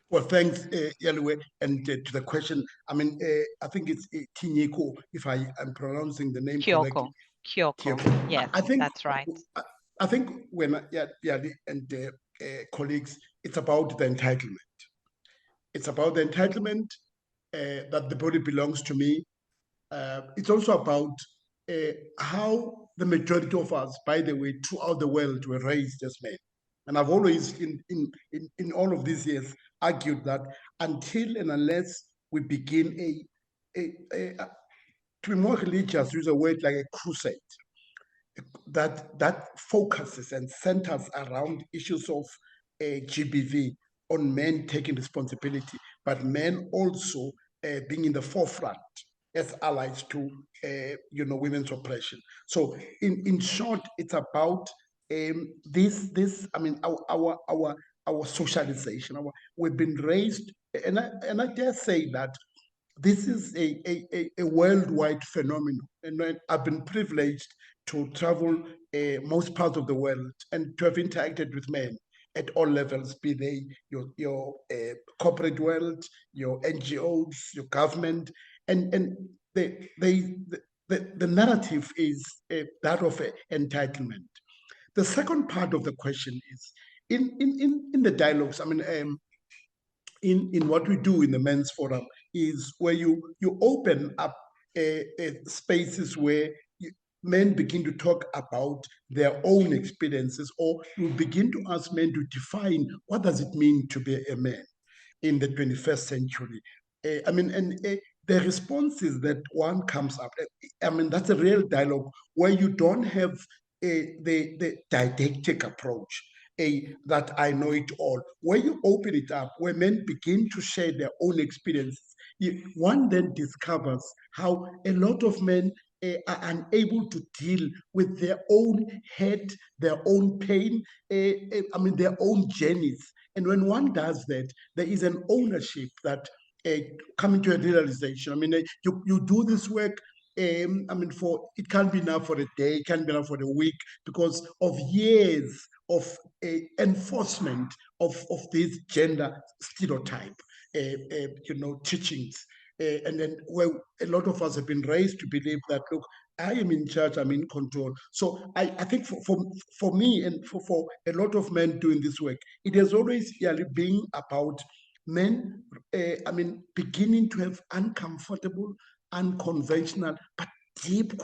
Well, thanks, Yaliwe. And to the question, I mean, I think it's Tinyeko, if I am pronouncing the name correctly. Kyoko. Yes, I think that's right. I think when Yali and colleagues, it's about the entitlement. It's about the entitlement that the body belongs to me. It's also about how the majority of us, by the way, throughout the world, were raised as men. And I've always, in all of these years, argued that until and unless we begin to be more religious, use a word like a crusade, that focuses and centers around issues of GBV, on men taking responsibility, but men also being in the forefront as allies to women's oppression. So in short, it's about this. I mean, our socialization. We've been raised, and I dare say that this is a worldwide phenomenon. And I've been privileged to travel most parts of the world and to have interacted with men at all levels, be they your corporate world, your NGOs, your government, and the narrative is that of entitlement. The second part of the question is in the dialogues. I mean, in what we do in the men's forum is where you open up spaces where men begin to talk about their own experiences, or you begin to ask men to define what does it mean to be a man in the 21st century. I mean, and the responses that one comes up, I mean, that's a real dialogue where you don't have the didactic approach, that I know it all. Where you open it up, where men begin to share their own experiences, one then discovers how a lot of men are unable to deal with their own head, their own pain, I mean, their own journeys. And when one does that, there is an ownership that coming to a realization. I mean, you do this work. I mean, it can't be enough for a day, it can't be enough for a week, because of years of enforcement of this gender stereotype, teachings. And then where a lot of us have been raised to believe that, look, I am in charge, I'm in control. So I think for me and for a lot of men doing this work, it has always been about men, I mean, beginning to have uncomfortable, unconventional, but deep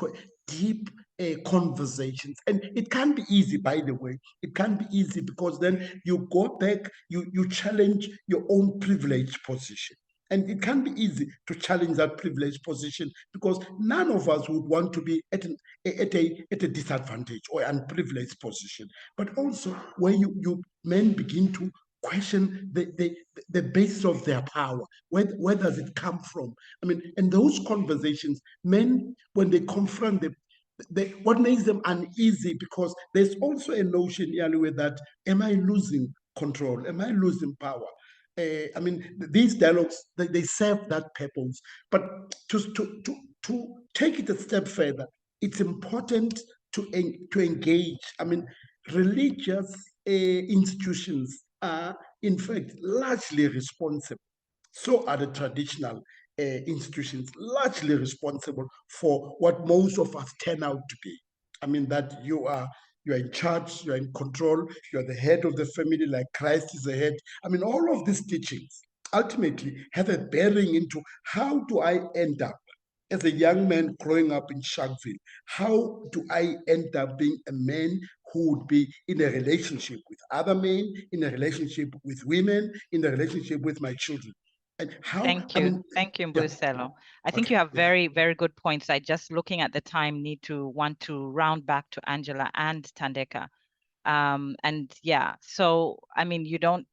conversations. And it can't be easy, by the way. It can't be easy because then you go back, you challenge your own privileged position. And it can't be easy to challenge that privileged position because none of us would want to be at a disadvantage or unprivileged position. But also where you men begin to question the basis of their power. Where does it come from? I mean, and those conversations, men, when they confront them, what makes them uneasy, because there's also a notion, Yaliwe, that am I losing control? Am I losing power? I mean, these dialogues, they serve that purpose. But to take it a step further, it's important to engage. I mean, religious institutions are, in fact, largely responsible. So are the traditional institutions largely responsible for what most of us turn out to be. I mean, that you're in charge, you're in control, you're the head of the family, like Christ is the head. I mean, all of these teachings ultimately have a bearing into how do I end up as a young man growing up in Sharpeville? How do I end up being a man who would be in a relationship with other men, in a relationship with women, in a relationship with my children? And how, Thank you. Thank you, Mbuyiselo. I think you have very, very good points. I just, looking at the time, want to round back to Angela and Thandeka. And yeah, so, I mean, you don't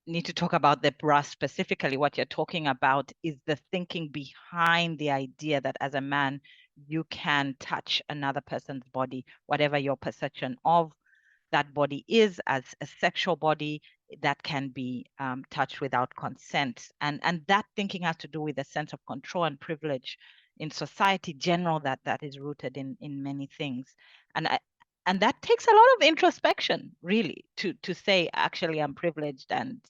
need to talk about the brass specifically. What you're talking about is the thinking behind the idea that as a man, you can touch another person's body, whatever your perception of that body is as a sexual body that can be touched without consent. And that thinking has to do with a sense of control and privilege in society general that is rooted in many things. And and that takes a lot of introspection, really, to say, actually, I'm privileged, and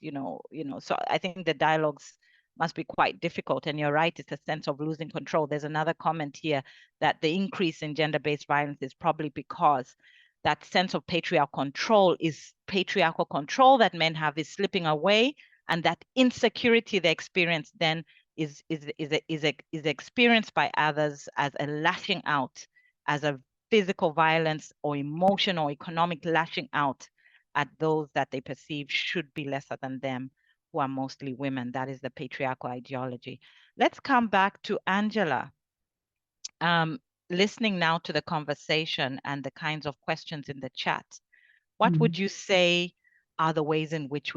so I think the dialogues must be quite difficult. And you're right, it's a sense of losing control. There's another comment here that the increase in gender-based violence is probably because that sense of patriarchal control that men have is slipping away, and that insecurity they experience then is experienced by others as a lashing out, as a physical violence or emotional or economic lashing out at those that they perceive should be lesser than them, who are mostly women. That is the patriarchal ideology. Let's come back to Angela. Listening now to the conversation and the kinds of questions in the chat, what would you say are the ways in which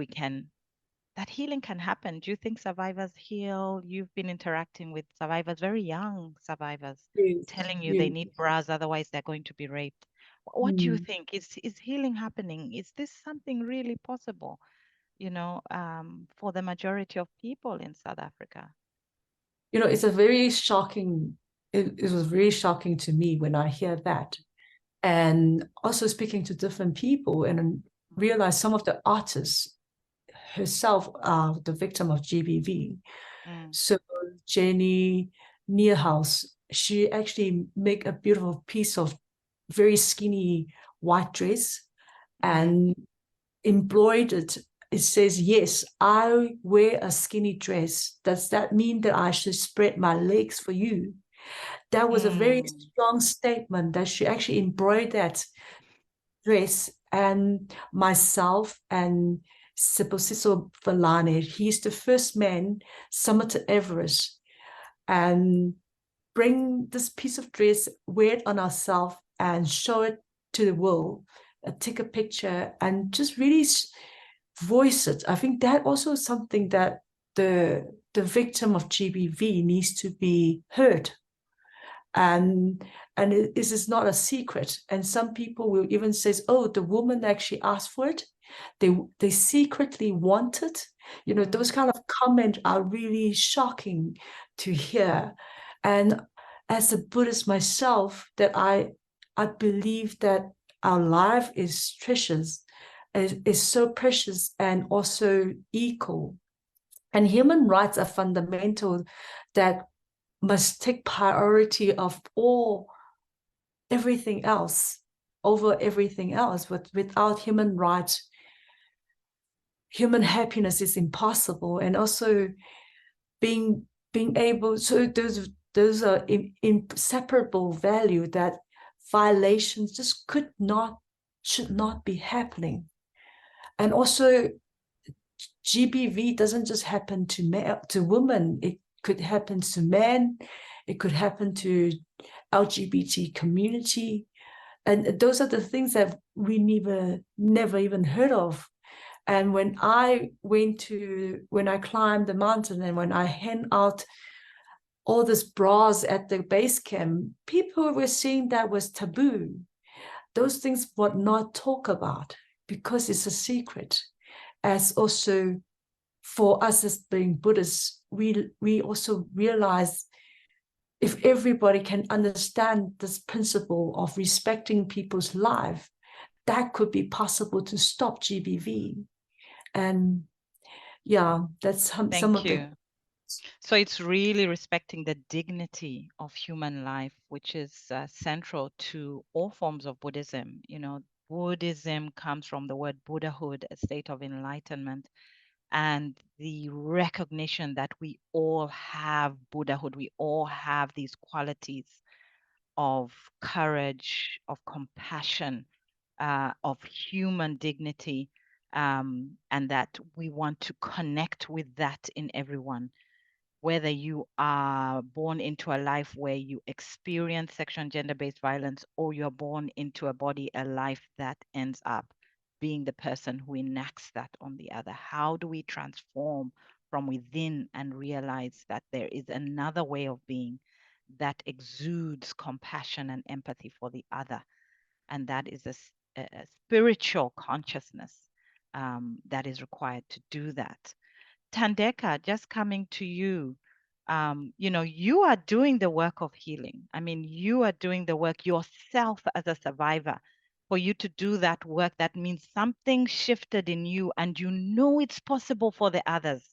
that healing can happen? Do you think survivors heal? You've been interacting with survivors, very young survivors, Yes, telling you yes. they need bras, otherwise they're going to be raped. What do you think? Is healing happening? Is this something really possible, for the majority of people in South Africa? It's a very shocking, it was very shocking to me when I hear that. And also speaking to different people and realize some of the artists herself are the victim of GBV. So Jenny Nearhouse, she actually make a beautiful piece of very skinny white dress and embroidered. It says, yes, I wear a skinny dress. Does that mean that I should spread my legs for you? That was a very strong statement that she actually embroidered that dress. And myself and Sibusiso Valane, he's the first man summit to Everest and bring this piece of dress, wear it on ourselves and show it to the world, take a picture and just really voice it. I think that also is something that the victim of GBV needs to be heard. And this is not a secret. And some people will even say, oh, the woman actually asked for it. They secretly want it. Those kind of comments are really shocking to hear. And as a Buddhist myself, that I believe that our life is precious, is so precious and also equal. And human rights are fundamental, that must take priority of everything else, over everything else. But without human rights, human happiness is impossible. And also being able, so those are inseparable value, that violations just should not be happening. And also GBV doesn't just happen to women. It could happen to men. It could happen to LGBT community. And those are the things that we never even heard of. And when I climbed the mountain and when I hand out all these bras at the base camp, people were saying that was taboo. Those things were not talked about because it's a secret. As also for us as being Buddhists, we also realize if everybody can understand this principle of respecting people's life, that could be possible to stop GBV. And yeah, that's some of the. So it's really respecting the dignity of human life, which is central to all forms of Buddhism. Buddhism comes from the word Buddhahood, a state of enlightenment, and the recognition that we all have Buddhahood, we all have these qualities of courage, of compassion, of human dignity, and that we want to connect with that in everyone. Whether you are born into a life where you experience sexual and gender-based violence, or you're born into a body, a life that ends up being the person who enacts that on the other. How do we transform from within and realize that there is another way of being that exudes compassion and empathy for the other? And that is a spiritual consciousness that is required to do that. Thandeka, just coming to you, you are doing the work of healing. I mean, you are doing the work yourself as a survivor. for you to do that work, that means something shifted in you and you know it's possible for the others.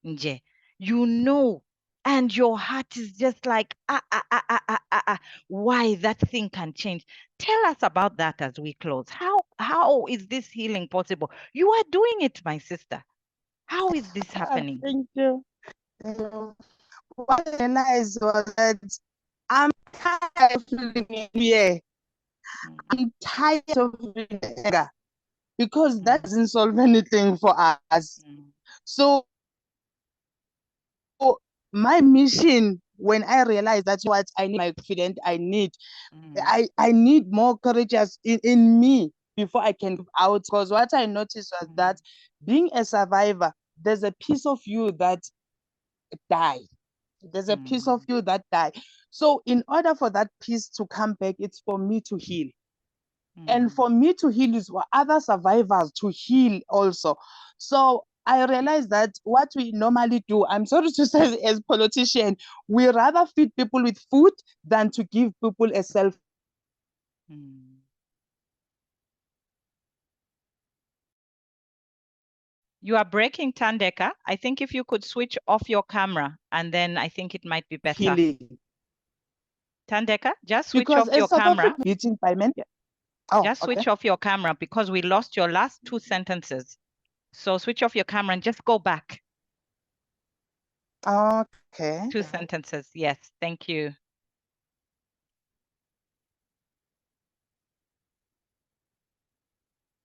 Nje. You know, and your heart is just like, why that thing can change. Tell us about that as we close. How is this healing possible? You are doing it, my sister. How is this happening? Thank you. What I realized was that I'm tired of feeling fear. I'm tired of feeling anger because that doesn't solve anything for us. So my mission, when I realized that's what I need, my confidence, I need more courageous in me before I can give out. Because what I noticed was that being a survivor, there's a piece of you that die. There's a piece of you that die. So in order for that piece to come back, it's for me to heal. And for me to heal is for other survivors to heal also. So I realized that what we normally do, I'm sorry to say as politicians, we rather feed people with food than to give people a self. You are breaking, Thandeka. I think if you could switch off your camera, and then I think it might be better. Healing. Thandeka, just switch off your camera. Beaten by men. Just switch off your camera because we lost your last 2 sentences. So switch off your camera and just go back. Okay. 2 sentences. Yes, thank you.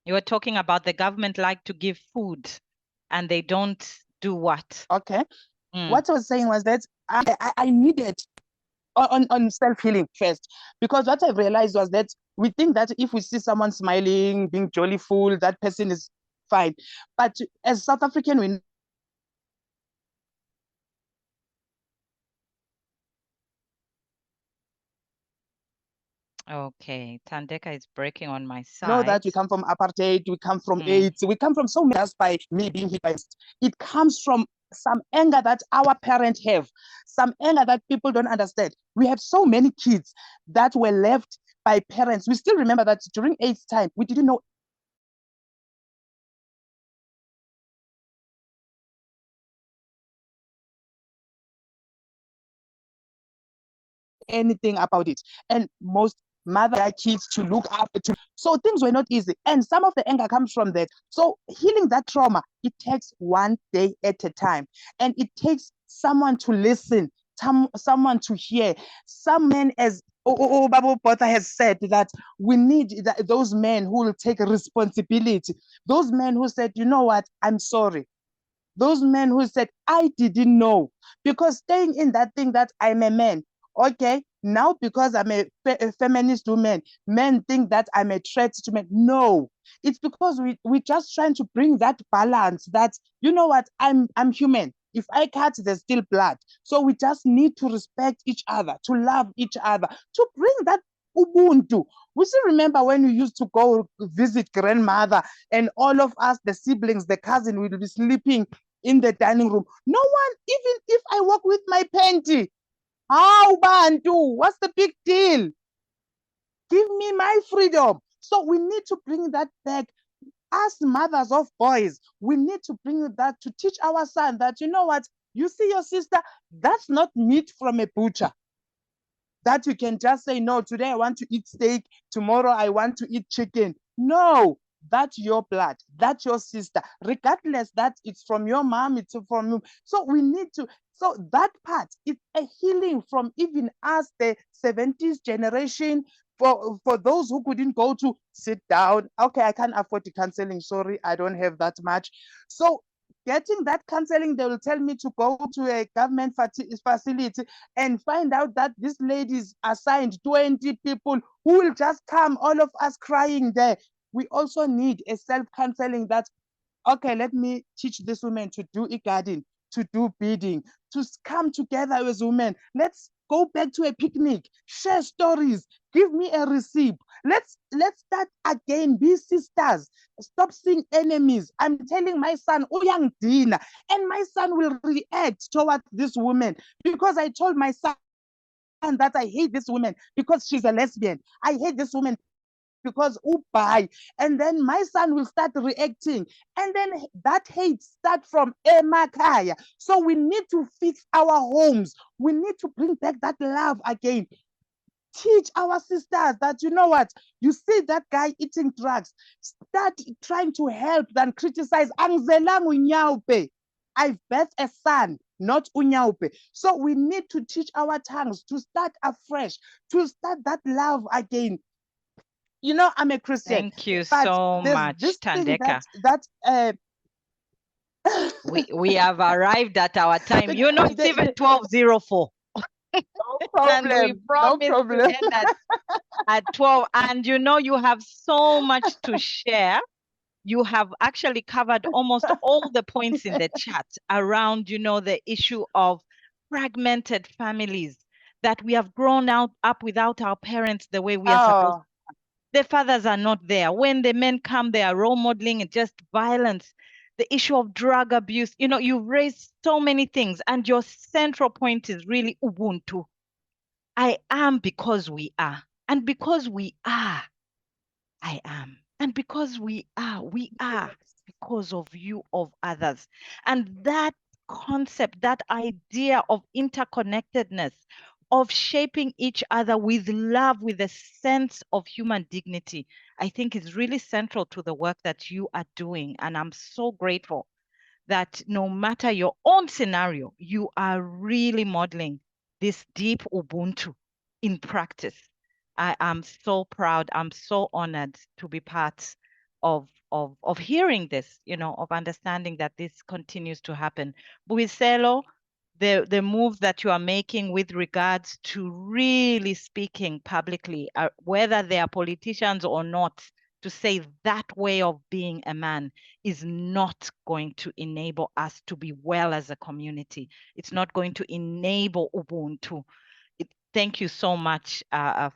You were talking about the government like to give food and they don't do what? Okay. What I was saying was that I needed on self-healing first, because what I realized was that we think that if we see someone smiling, being joyful, that person is fine. But as South African, we Okay, Thandeka is breaking on my side. know that we come from apartheid, we come from AIDS, we come from so many, just by me being hit by it. It comes from some anger that our parents have, some anger that people don't understand. We have so many kids that were left by parents. We still remember that during AIDS time, we didn't know anything about it. And most mother kids to look after to, so things were not easy, and some of the anger comes from that. So healing that trauma, it takes one day at a time, and it takes someone to listen, someone to hear. Some men, as Botha has said, that we need those men who will take responsibility, those men who said, you know what, I'm sorry. Those men who said, I didn't know, because staying in that thing that I'm a man, okay, now because I'm a feminist woman, men think that I'm a threat to men. No, it's because we're just trying to bring that balance that, you know what, I'm human. If I cut, there's still blood. So we just need to respect each other, to love each other, to bring that Ubuntu. We still remember when we used to go visit grandmother, and all of us, the siblings, the cousin, will be sleeping in the dining room. No one, even if I walk with my panty, how Bantu, what's the big deal? Give me my freedom. So we need to bring that back. As mothers of boys, we need to bring that to teach our son that, you know what, you see your sister, that's not meat from a butcher. That you can just say, no, today I want to eat steak, tomorrow I want to eat chicken. No, that's your blood, that's your sister, regardless that it's from your mom, it's from you. So we need to, so that part, it's a healing from even us, the 70s generation, for those who couldn't go to sit down. Okay, I can't afford the counseling, sorry, I don't have that much. So getting that counseling, they will tell me to go to a government facility and find out that this lady is assigned 20 people who will just come, all of us crying there. We also need a self-counseling that, okay, let me teach this woman to do e-garden, to do beading, to come together as women. Let's go back to a picnic, share stories, give me a receipt. Let's start again, be sisters, stop seeing enemies. I'm telling my son, Uyang Dina, and my son will react towards this woman because I told my son that I hate this woman because she's a lesbian. I hate this woman because buy, and then my son will start reacting, and then that hate start from emakhaya. So we need to fix our homes. We need to bring back that love again. Teach our sisters that, you know what, you see that guy eating drugs, start trying to help than criticize. Angizelanga unyawupe. I've birthed a son, not unyawupe. So we need to teach our tongues to start afresh, to start that love again. You know, I'm a Christian. Thank you but so there's much, this thing Thandeka. that We have arrived at our time. You know, it's even 12:04. And we no promised problem. to end at 12. And you know, you have so much to share. You have actually covered almost all the points in the chat around, you know, the issue of fragmented families, that we have grown up without our parents the way we are supposed to. The fathers are not there. When the men come, they are role modeling and just violence. The issue of drug abuse, you know, you've raised so many things, and your central point is really Ubuntu. I am because we are. And because we are, I am. And because we are because of you, of others. And that concept, that idea of interconnectedness, of shaping each other with love, with a sense of human dignity, I think is really central to the work that you are doing. And I'm so grateful that no matter your own scenario, you are really modeling this deep Ubuntu in practice. I am so proud. I'm so honored to be part of hearing this, you know, of understanding that this continues to happen. Mbuyiselo, the move that you are making with regards to really speaking publicly, whether they are politicians or not, to say that way of being a man is not going to enable us to be well as a community. It's not going to enable Ubuntu. Thank you so much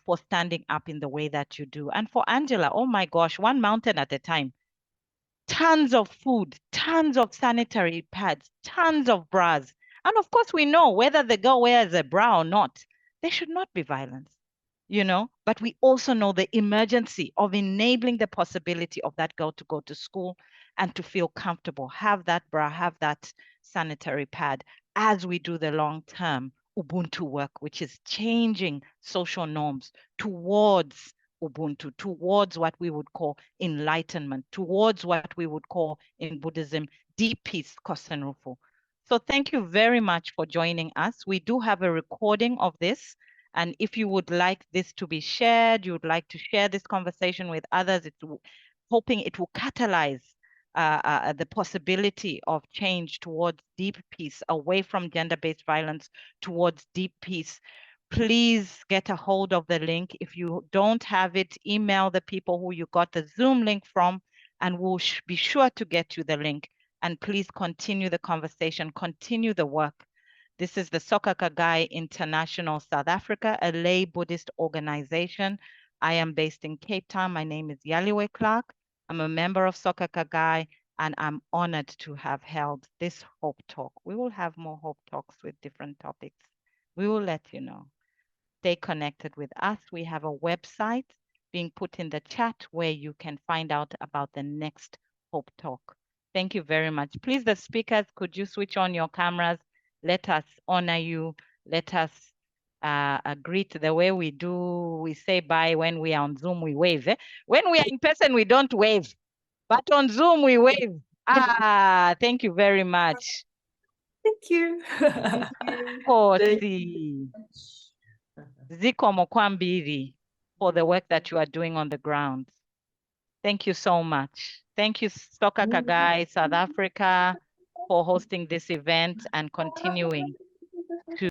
for standing up in the way that you do. And for Angela, oh my gosh, one mountain at a time. Tons of food, tons of sanitary pads, tons of bras. And of course, we know whether the girl wears a bra or not, there should not be violence, you know, but we also know the emergency of enabling the possibility of that girl to go to school and to feel comfortable, have that bra, have that sanitary pad as we do the long-term Ubuntu work, which is changing social norms towards Ubuntu, towards what we would call enlightenment, towards what we would call in Buddhism, deep peace, Kosenrufu. So thank you very much for joining us. We do have a recording of this. And if you would like this to be shared, you would like to share this conversation with others, hoping it will catalyze the possibility of change towards deep peace, away from gender-based violence, towards deep peace. Please get a hold of the link. If you don't have it, email the people who you got the Zoom link from, and we'll be sure to get you the link. And please continue the conversation, continue the work. This is the Soka Kagai International South Africa, a lay Buddhist organization. I am based in Cape Town. My name is Yaliwe Clarke. I'm a member of Soka Kagai, and I'm honored to have held this Hope Talk. We will have more Hope Talks with different topics. We will let you know. Stay connected with us. We have a website being put in the chat where you can find out about the next Hope Talk. Thank you very much. Please, the speakers, could you switch on your cameras? Let us honor you. Let us greet the way we do. We say bye when we are on Zoom, we wave. When we are in person, we don't wave. But on Zoom, we wave. Thank you very much. Thank you. Kosi. Zikomo kwambiri for the work that you are doing on the ground. Thank you so much. Thank you, Soka Kagai, South Africa, for hosting this event and continuing